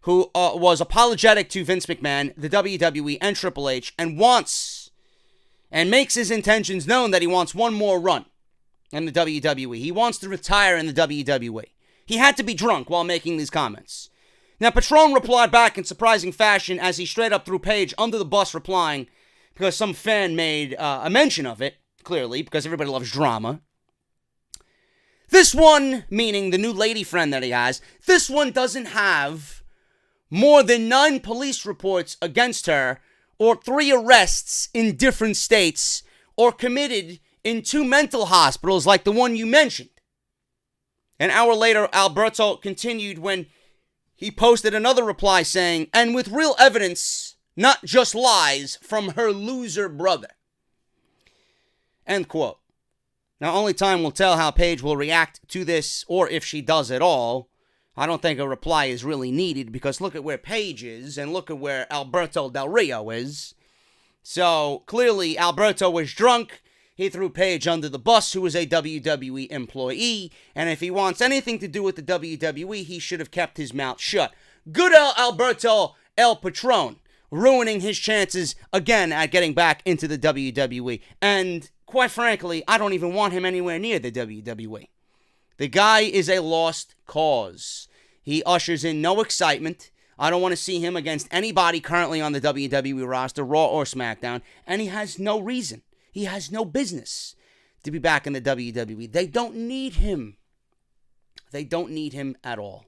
who was apologetic to Vince McMahon, the WWE, and Triple H, and makes his intentions known that he wants one more run in the WWE. He wants to retire in the WWE. He had to be drunk while making these comments. Now, Patron replied back in surprising fashion as he straight up threw Paige under the bus, replying, because some fan made a mention of it, clearly, because everybody loves drama. This one, meaning the new lady friend that he has, this one doesn't have more than 9 police reports against her, or 3 arrests in different states, or committed in 2 mental hospitals like the one you mentioned. An hour later, Alberto continued when he posted another reply saying, and with real evidence, not just lies, from her loser brother. End quote. Now, only time will tell how Paige will react to this, or if she does at all. I don't think a reply is really needed, because look at where Paige is, and look at where Alberto Del Rio is. So, clearly, Alberto was drunk. He threw Paige under the bus, who was a WWE employee, and if he wants anything to do with the WWE, he should have kept his mouth shut. Good Alberto El Patron, ruining his chances again at getting back into the WWE. And, quite frankly, I don't even want him anywhere near the WWE. The guy is a lost cause. He ushers in no excitement. I don't want to see him against anybody currently on the WWE roster, Raw or SmackDown, and he has no reason. He has no business to be back in the WWE. They don't need him. They don't need him at all.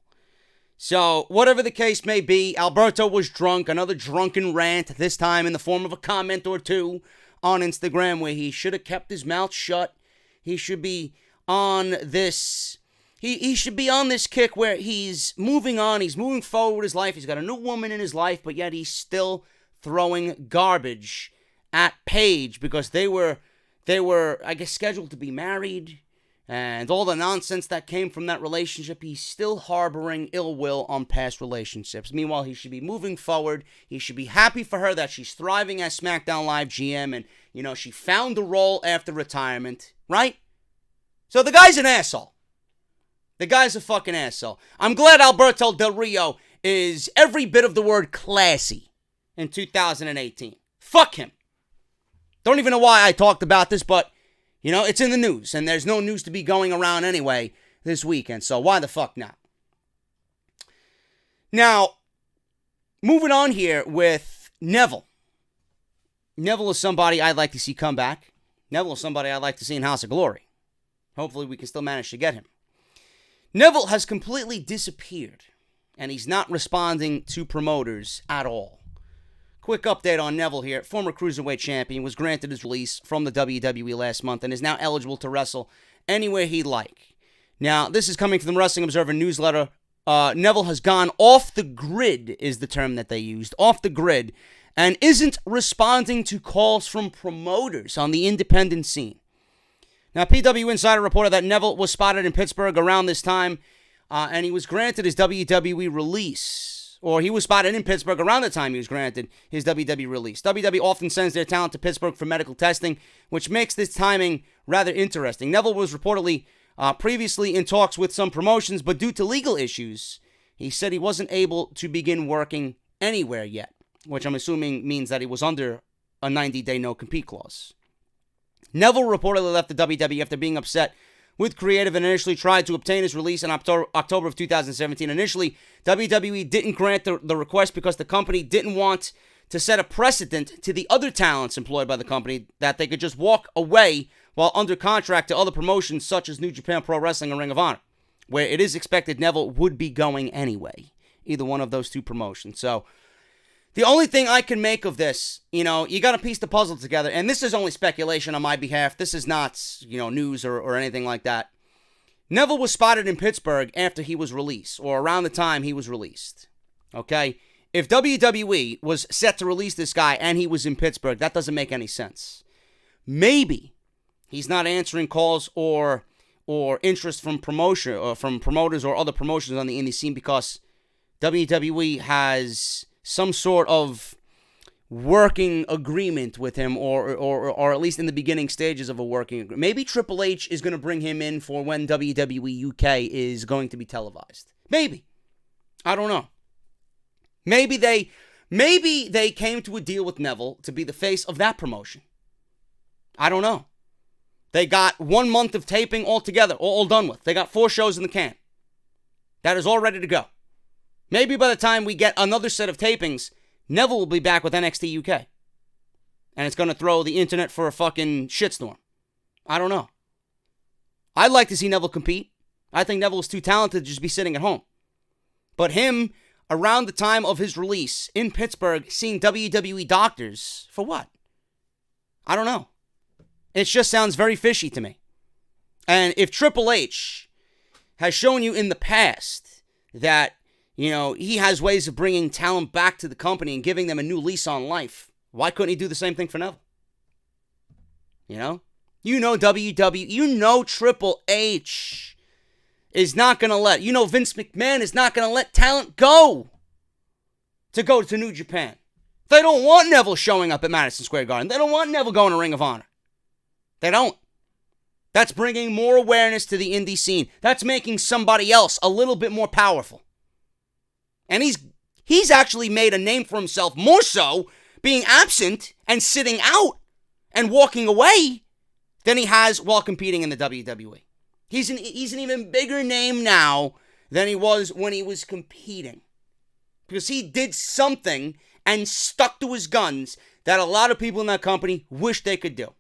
So, whatever the case may be, Alberto was drunk. Another drunken rant, this time in the form of a comment or two on Instagram where he should have kept his mouth shut. He should be on this... He should be on this kick where he's moving on. He's moving forward with his life. He's got a new woman in his life, but yet he's still throwing garbage at Paige because they were, I guess, scheduled to be married, and all the nonsense that came from that relationship. He's still harboring ill will on past relationships. Meanwhile, he should be moving forward. He should be happy for her that she's thriving as SmackDown Live GM, and, you know, she found a role after retirement, right? So the guy's an asshole. The guy's a fucking asshole. I'm glad Alberto Del Rio is every bit of the word classy in 2018. Fuck him. Don't even know why I talked about this, but, you know, it's in the news, and there's no news to be going around anyway this weekend, so why the fuck not? Now, moving on here with Neville. Neville is somebody I'd like to see come back. Neville is somebody I'd like to see in House of Glory. Hopefully we can still manage to get him. Neville has completely disappeared, and he's not responding to promoters at all. Quick update on Neville here. Former Cruiserweight Champion was granted his release from the WWE last month and is now eligible to wrestle anywhere he'd like. Now, this is coming from the Wrestling Observer newsletter. Neville has gone off the grid, is the term that they used, off the grid, and isn't responding to calls from promoters on the independent scene. Now, PW Insider reported that Neville was spotted in Pittsburgh around this time, and he was granted his WWE release. Or he was spotted in Pittsburgh around the time he was granted his WWE release. WWE often sends their talent to Pittsburgh for medical testing, which makes this timing rather interesting. Neville was reportedly previously in talks with some promotions, but due to legal issues, he said he wasn't able to begin working anywhere yet, which I'm assuming means that he was under a 90-day no-compete clause. Neville reportedly left the WWE after being upset with creative and initially tried to obtain his release in October of 2017. Initially, WWE didn't grant the request because the company didn't want to set a precedent to the other talents employed by the company that they could just walk away while under contract to other promotions such as New Japan Pro Wrestling and Ring of Honor, where it is expected Neville would be going anyway, either one of those two promotions. So, the only thing I can make of this, you know, you got to piece the puzzle together, and this is only speculation on my behalf. This is not, you know, news or anything like that. Neville was spotted in Pittsburgh after he was released, or around the time he was released. Okay? If WWE was set to release this guy and he was in Pittsburgh, that doesn't make any sense. Maybe he's not answering calls or interest from promotion or from promoters or other promotions on the indie scene because WWE has some sort of working agreement with him, or at least in the beginning stages of a working agreement. Maybe Triple H is going to bring him in for when WWE UK is going to be televised. Maybe. I don't know. Maybe they came to a deal with Neville to be the face of that promotion. I don't know. They got 1 month of taping altogether, all done with. They got 4 shows in the can. That is all ready to go. Maybe by the time we get another set of tapings, Neville will be back with NXT UK. And it's going to throw the internet for a fucking shitstorm. I don't know. I'd like to see Neville compete. I think Neville is too talented to just be sitting at home. But him, around the time of his release in Pittsburgh, seeing WWE doctors, for what? I don't know. It just sounds very fishy to me. And if Triple H has shown you in the past that, he has ways of bringing talent back to the company and giving them a new lease on life, why couldn't he do the same thing for Neville? WWE, Triple H is not going to let, Vince McMahon is not going to let talent go to New Japan. They don't want Neville showing up at Madison Square Garden. They don't want Neville going to Ring of Honor. They don't. That's bringing more awareness to the indie scene. That's making somebody else a little bit more powerful. And he's actually made a name for himself more so being absent and sitting out and walking away than he has while competing in the WWE. He's an even bigger name now than he was when he was competing. Because he did something and stuck to his guns that a lot of people in that company wish they could do.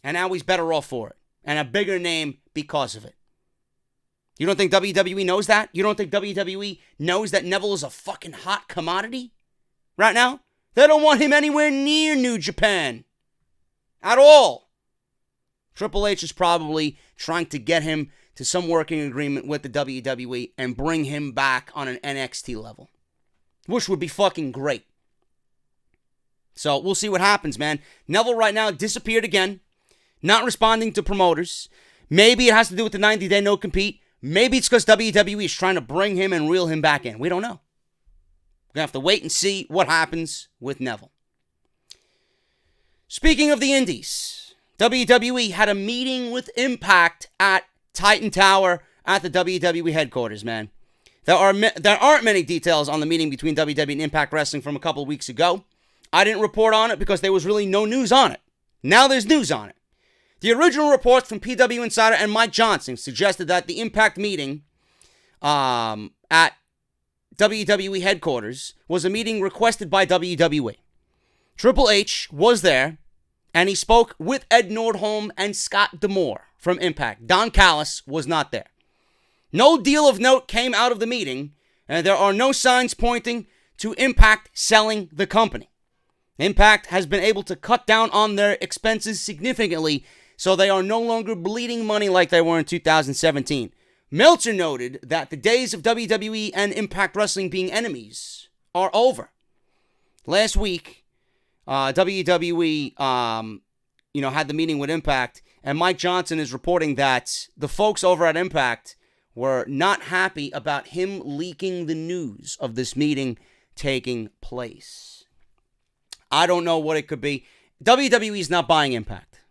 And now he's better off for it. And a bigger name because of it. You don't think WWE knows that? You don't think WWE knows that Neville is a fucking hot commodity right now? They don't want him anywhere near New Japan. At all. Triple H is probably trying to get him to some working agreement with the WWE and bring him back on an NXT level. Which would be fucking great. So we'll see what happens, man. Neville right now disappeared again. Not responding to promoters. Maybe it has to do with the 90-day no-compete. Maybe it's because WWE is trying to bring him and reel him back in. We don't know. We're going to have to wait and see what happens with Neville. Speaking of the indies, WWE had a meeting with Impact at Titan Tower at the WWE headquarters, man. There aren't many details on the meeting between WWE and Impact Wrestling from a couple of weeks ago. I didn't report on it because there was really no news on it. Now there's news on it. The original reports from PW Insider and Mike Johnson suggested that the Impact meeting at WWE headquarters was a meeting requested by WWE. Triple H was there, and he spoke with Ed Nordholm and Scott D'Amore from Impact. Don Callis was not there. No deal of note came out of the meeting, and there are no signs pointing to Impact selling the company. Impact has been able to cut down on their expenses significantly, so they are no longer bleeding money like they were in 2017. Meltzer noted that the days of WWE and Impact Wrestling being enemies are over. Last week, WWE, had the meeting with Impact, and Mike Johnson is reporting that the folks over at Impact were not happy about him leaking the news of this meeting taking place. I don't know what it could be. WWE is not buying Impact.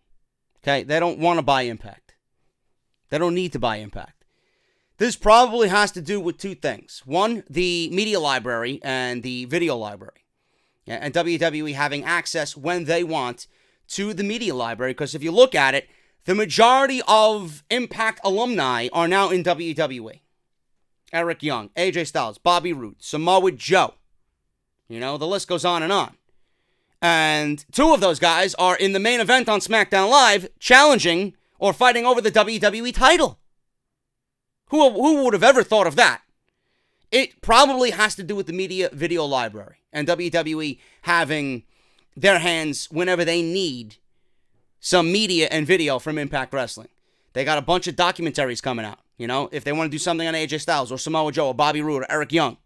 Okay, they don't want to buy Impact. They don't need to buy Impact. This probably has to do with two things. One, the media library and the video library. And WWE having access when they want to the media library. Because if you look at it, the majority of Impact alumni are now in WWE. Eric Young, AJ Styles, Bobby Roode, Samoa Joe. The list goes on and on. And two of those guys are in the main event on SmackDown Live, challenging or fighting over the WWE title. Who would have ever thought of that? It probably has to do with the media video library and WWE having their hands whenever they need some media and video from Impact Wrestling. They got a bunch of documentaries coming out. If they want to do something on AJ Styles or Samoa Joe or Bobby Roode or Eric Young,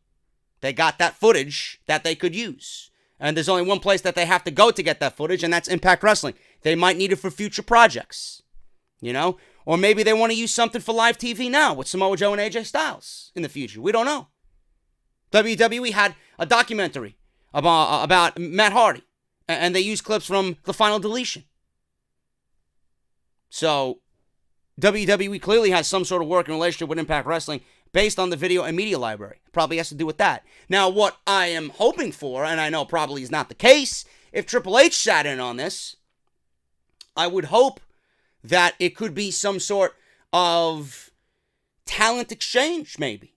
they got that footage that they could use. And there's only one place that they have to go to get that footage, and that's Impact Wrestling. They might need it for future projects, Or maybe they want to use something for live TV now with Samoa Joe and AJ Styles in the future. We don't know. WWE had a documentary about Matt Hardy, and they used clips from The Final Deletion. So WWE clearly has some sort of working relationship with Impact Wrestling, based on the video and media library. Probably has to do with that. Now, what I am hoping for, and I know probably is not the case, if Triple H sat in on this, I would hope that it could be some sort of talent exchange, maybe.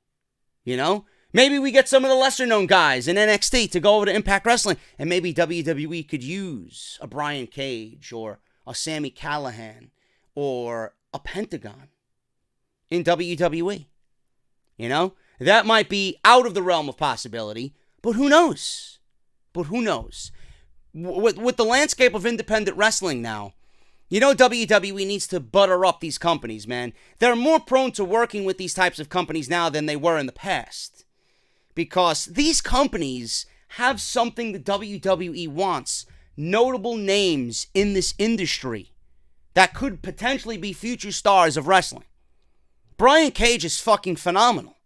You know? Maybe we get some of the lesser-known guys in NXT to go over to Impact Wrestling, and maybe WWE could use a Brian Cage or a Sami Callihan or a Pentagon in WWE. You know? That might be out of the realm of possibility, but who knows? But who knows? With the landscape of independent wrestling now, you know WWE needs to butter up these companies, man. They're more prone to working with these types of companies now than they were in the past. Because these companies have something the WWE wants. Notable names in this industry that could potentially be future stars of wrestling. Brian Cage is fucking phenomenal.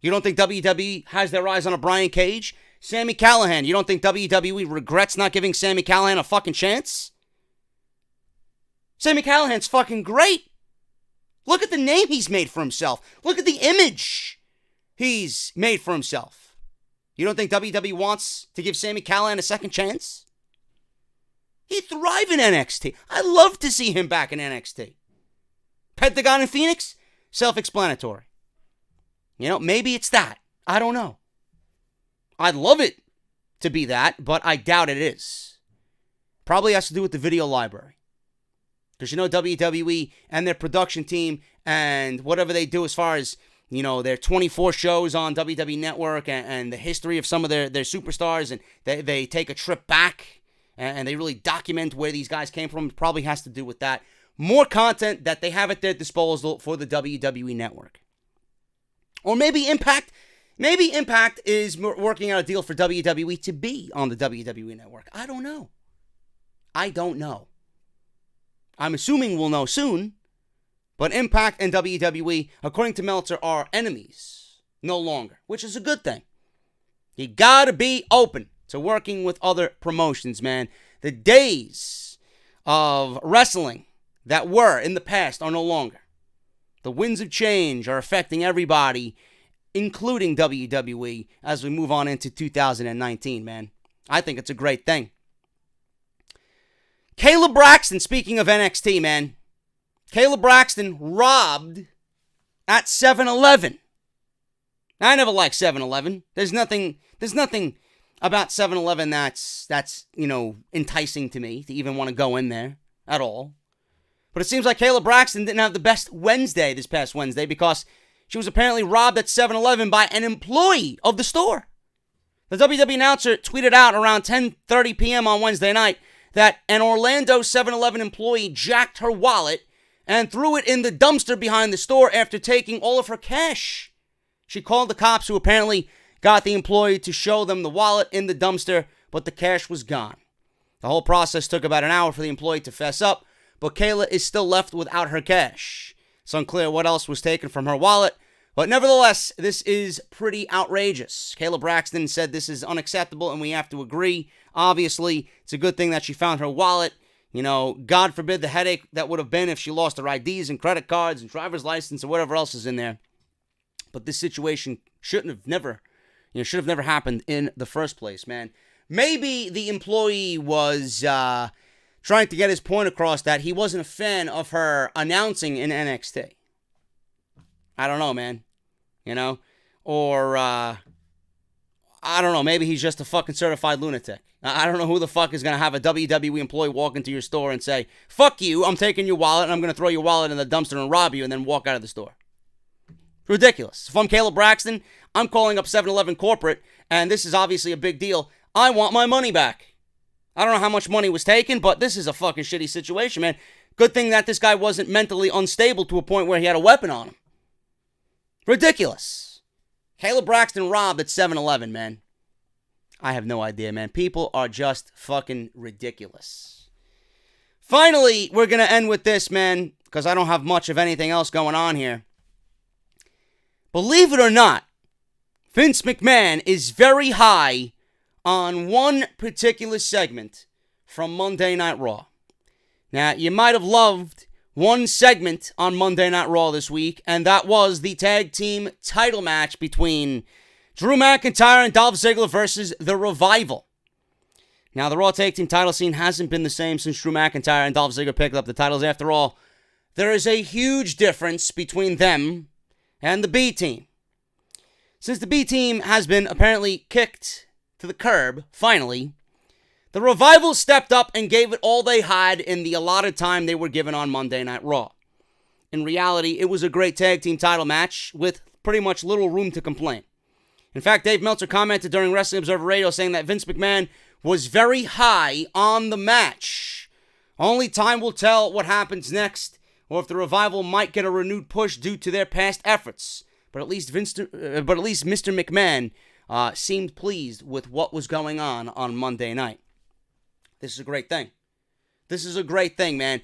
You don't think WWE has their eyes on a Brian Cage? Sami Callihan, you don't think WWE regrets not giving Sami Callihan a fucking chance? Sami Callihan's fucking great. Look at the name he's made for himself. Look at the image he's made for himself. You don't think WWE wants to give Sami Callihan a second chance? He'd thrive in NXT. I'd love to see him back in NXT. Pentagon and Phoenix? Self-explanatory. You know, maybe it's that. I don't know. I'd love it to be that, but I doubt it is. Probably has to do with the video library. Because you know WWE and their production team and whatever they do as far as, you know, their 24 shows on WWE Network and the history of some of their superstars, and they take a trip back and they really document where these guys came from. It probably has to do with that. More content that they have at their disposal for the WWE Network. Or maybe Impact. Maybe Impact is working out a deal for WWE to be on the WWE Network. I don't know. I'm assuming we'll know soon. But Impact and WWE, according to Meltzer, are enemies no longer, which is a good thing. You gotta be open to working with other promotions, man. The days of wrestling that were in the past are no longer. The winds of change are affecting everybody, including WWE, as we move on into 2019, man. I think it's a great thing. Kayla Braxton, speaking of NXT, man. Kayla Braxton robbed at 7-Eleven. I never liked 7-Eleven. There's nothing about 7-Eleven that's, you know, enticing to me to even want to go in there at all. But it seems like Kayla Braxton didn't have the best Wednesday this past Wednesday because she was apparently robbed at 7-Eleven by an employee of the store. The WWE announcer tweeted out around 10:30 p.m. on Wednesday night that an Orlando 7-Eleven employee jacked her wallet and threw it in the dumpster behind the store after taking all of her cash. She called the cops, who apparently got the employee to show them the wallet in the dumpster, but the cash was gone. The whole process took about an hour for the employee to fess up, but Kayla is still left without her cash. It's unclear what else was taken from her wallet, but nevertheless, this is pretty outrageous. Kayla Braxton said this is unacceptable and we have to agree. Obviously, it's a good thing that she found her wallet. You know, God forbid the headache that would have been if she lost her IDs and credit cards and driver's license and whatever else is in there. But this situation should have never happened in the first place, man. Maybe the employee was trying to get his point across that he wasn't a fan of her announcing in NXT. I don't know, man. You know? Or, I don't know. Maybe he's just a fucking certified lunatic. I don't know who the fuck is going to have a WWE employee walk into your store and say, fuck you, I'm taking your wallet and I'm going to throw your wallet in the dumpster and rob you and then walk out of the store. Ridiculous. If I'm Kayla Braxton, I'm calling up 7-Eleven corporate, and this is obviously a big deal. I want my money back. I don't know how much money was taken, but this is a fucking shitty situation, man. Good thing that this guy wasn't mentally unstable to a point where he had a weapon on him. Ridiculous. Kayla Braxton robbed at 7-Eleven, man. I have no idea, man. People are just fucking ridiculous. Finally, we're going to end with this, man, because I don't have much of anything else going on here. Believe it or not, Vince McMahon is very high on one particular segment from Monday Night Raw. Now, you might have loved one segment on Monday Night Raw this week, and that was the tag team title match between Drew McIntyre and Dolph Ziggler versus The Revival. Now, the Raw tag team title scene hasn't been the same since Drew McIntyre and Dolph Ziggler picked up the titles. After all, there is a huge difference between them and the B team. Since the B team has been apparently kicked to the curb, finally, the Revival stepped up and gave it all they had in the allotted time they were given on Monday Night Raw. In reality, it was a great tag team title match with pretty much little room to complain. In fact, Dave Meltzer commented during Wrestling Observer Radio saying that Vince McMahon was very high on the match. Only time will tell what happens next, or if the Revival might get a renewed push due to their past efforts. But at least Mr. McMahon seemed pleased with what was going on Monday night. This is a great thing. This is a great thing, man.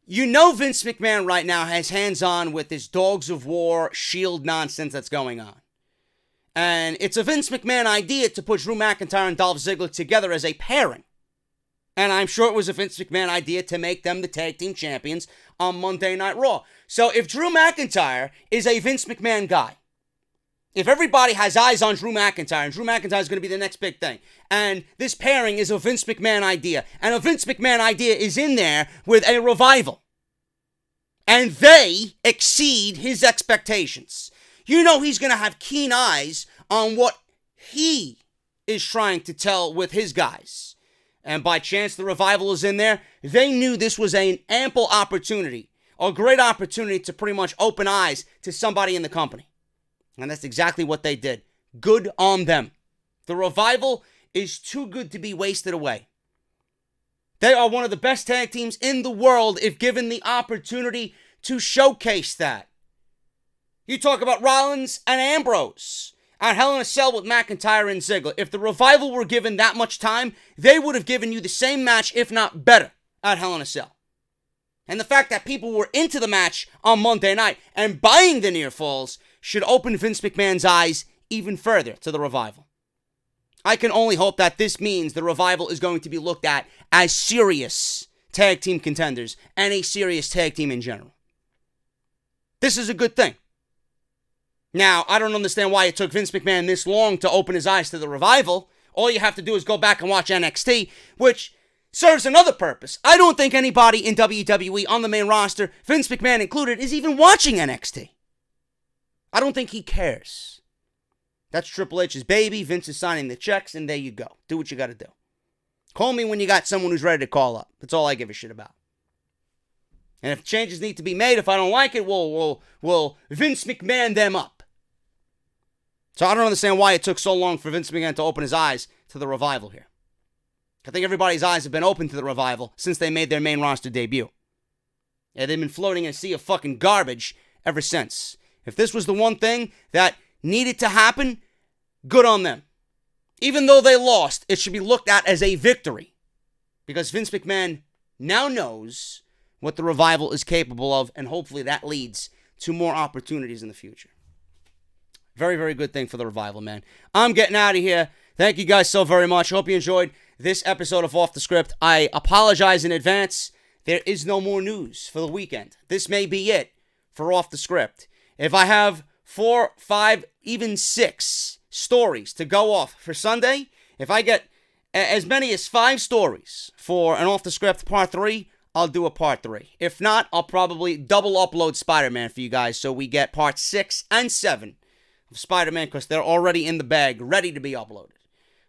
You know Vince McMahon right now has hands on with this Dogs of War Shield nonsense that's going on. And it's a Vince McMahon idea to put Drew McIntyre and Dolph Ziggler together as a pairing. And I'm sure it was a Vince McMahon idea to make them the tag team champions on Monday Night Raw. So if Drew McIntyre is a Vince McMahon guy, if everybody has eyes on Drew McIntyre, and Drew McIntyre is going to be the next big thing, and this pairing is a Vince McMahon idea, and a Vince McMahon idea is in there with a Revival, and they exceed his expectations, you know he's going to have keen eyes on what he is trying to tell with his guys. And by chance the Revival is in there, they knew this was an ample opportunity, a great opportunity to pretty much open eyes to somebody in the company. And that's exactly what they did. Good on them. The Revival is too good to be wasted away. They are one of the best tag teams in the world if given the opportunity to showcase that. You talk about Rollins and Ambrose at Hell in a Cell with McIntyre and Ziggler. If the Revival were given that much time, they would have given you the same match, if not better, at Hell in a Cell. And the fact that people were into the match on Monday night and buying the near falls should open Vince McMahon's eyes even further to the Revival. I can only hope that this means the Revival is going to be looked at as serious tag team contenders and a serious tag team in general. This is a good thing. Now, I don't understand why it took Vince McMahon this long to open his eyes to the Revival. All you have to do is go back and watch NXT, which serves another purpose. I don't think anybody in WWE on the main roster, Vince McMahon included, is even watching NXT. I don't think he cares. That's Triple H's baby. Vince is signing the checks, and there you go. Do what you got to do. Call me when you got someone who's ready to call up. That's all I give a shit about. And if changes need to be made, if I don't like it, we'll Vince McMahon them up. So I don't understand why it took so long for Vince McMahon to open his eyes to the Revival here. I think everybody's eyes have been open to the Revival since they made their main roster debut. Yeah, they've been floating in a sea of fucking garbage ever since. If this was the one thing that needed to happen, good on them. Even though they lost, it should be looked at as a victory. Because Vince McMahon now knows what the Revival is capable of, and hopefully that leads to more opportunities in the future. Very, very good thing for the Revival, man. I'm getting out of here. Thank you guys so very much. Hope you enjoyed this episode of Off the Script. I apologize in advance. There is no more news for the weekend. This may be it for Off the Script. If I have 4, 5, even 6 stories to go off for Sunday, if I get as many as 5 stories for an Off the Script Part 3, I'll do a Part 3. If not, I'll probably double upload Spider-Man for you guys so we get Part 6 and 7 of Spider-Man because they're already in the bag, ready to be uploaded.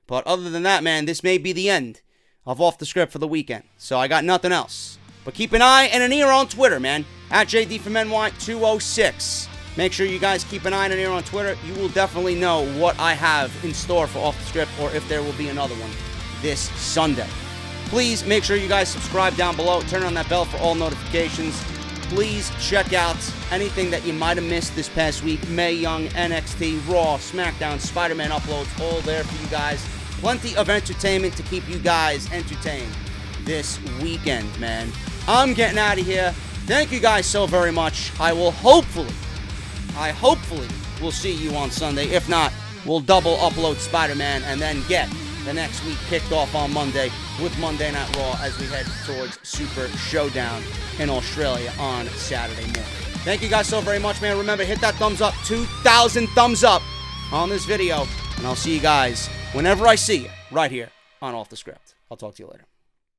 But other than that, man, this may be the end of Off the Script for the weekend. So I got nothing else. But keep an eye and an ear on Twitter, man. At JD from NY206. Make sure you guys keep an eye and an ear on Twitter. You will definitely know what I have in store for Off the Script or if there will be another one this Sunday. Please make sure you guys subscribe down below. Turn on that bell for all notifications. Please check out anything that you might have missed this past week. Mae Young, NXT, Raw, SmackDown, Spider-Man uploads, all there for you guys. Plenty of entertainment to keep you guys entertained this weekend, man. I'm getting out of here. Thank you guys so very much. I hopefully will see you on Sunday. If not, we'll double upload Spider-Man and then get the next week kicked off on Monday with Monday Night Raw as we head towards Super Showdown in Australia on Saturday morning. Thank you guys so very much, man. Remember, hit that thumbs up. 2,000 thumbs up on this video. And I'll see you guys whenever I see you right here on Off the Script. I'll talk to you later.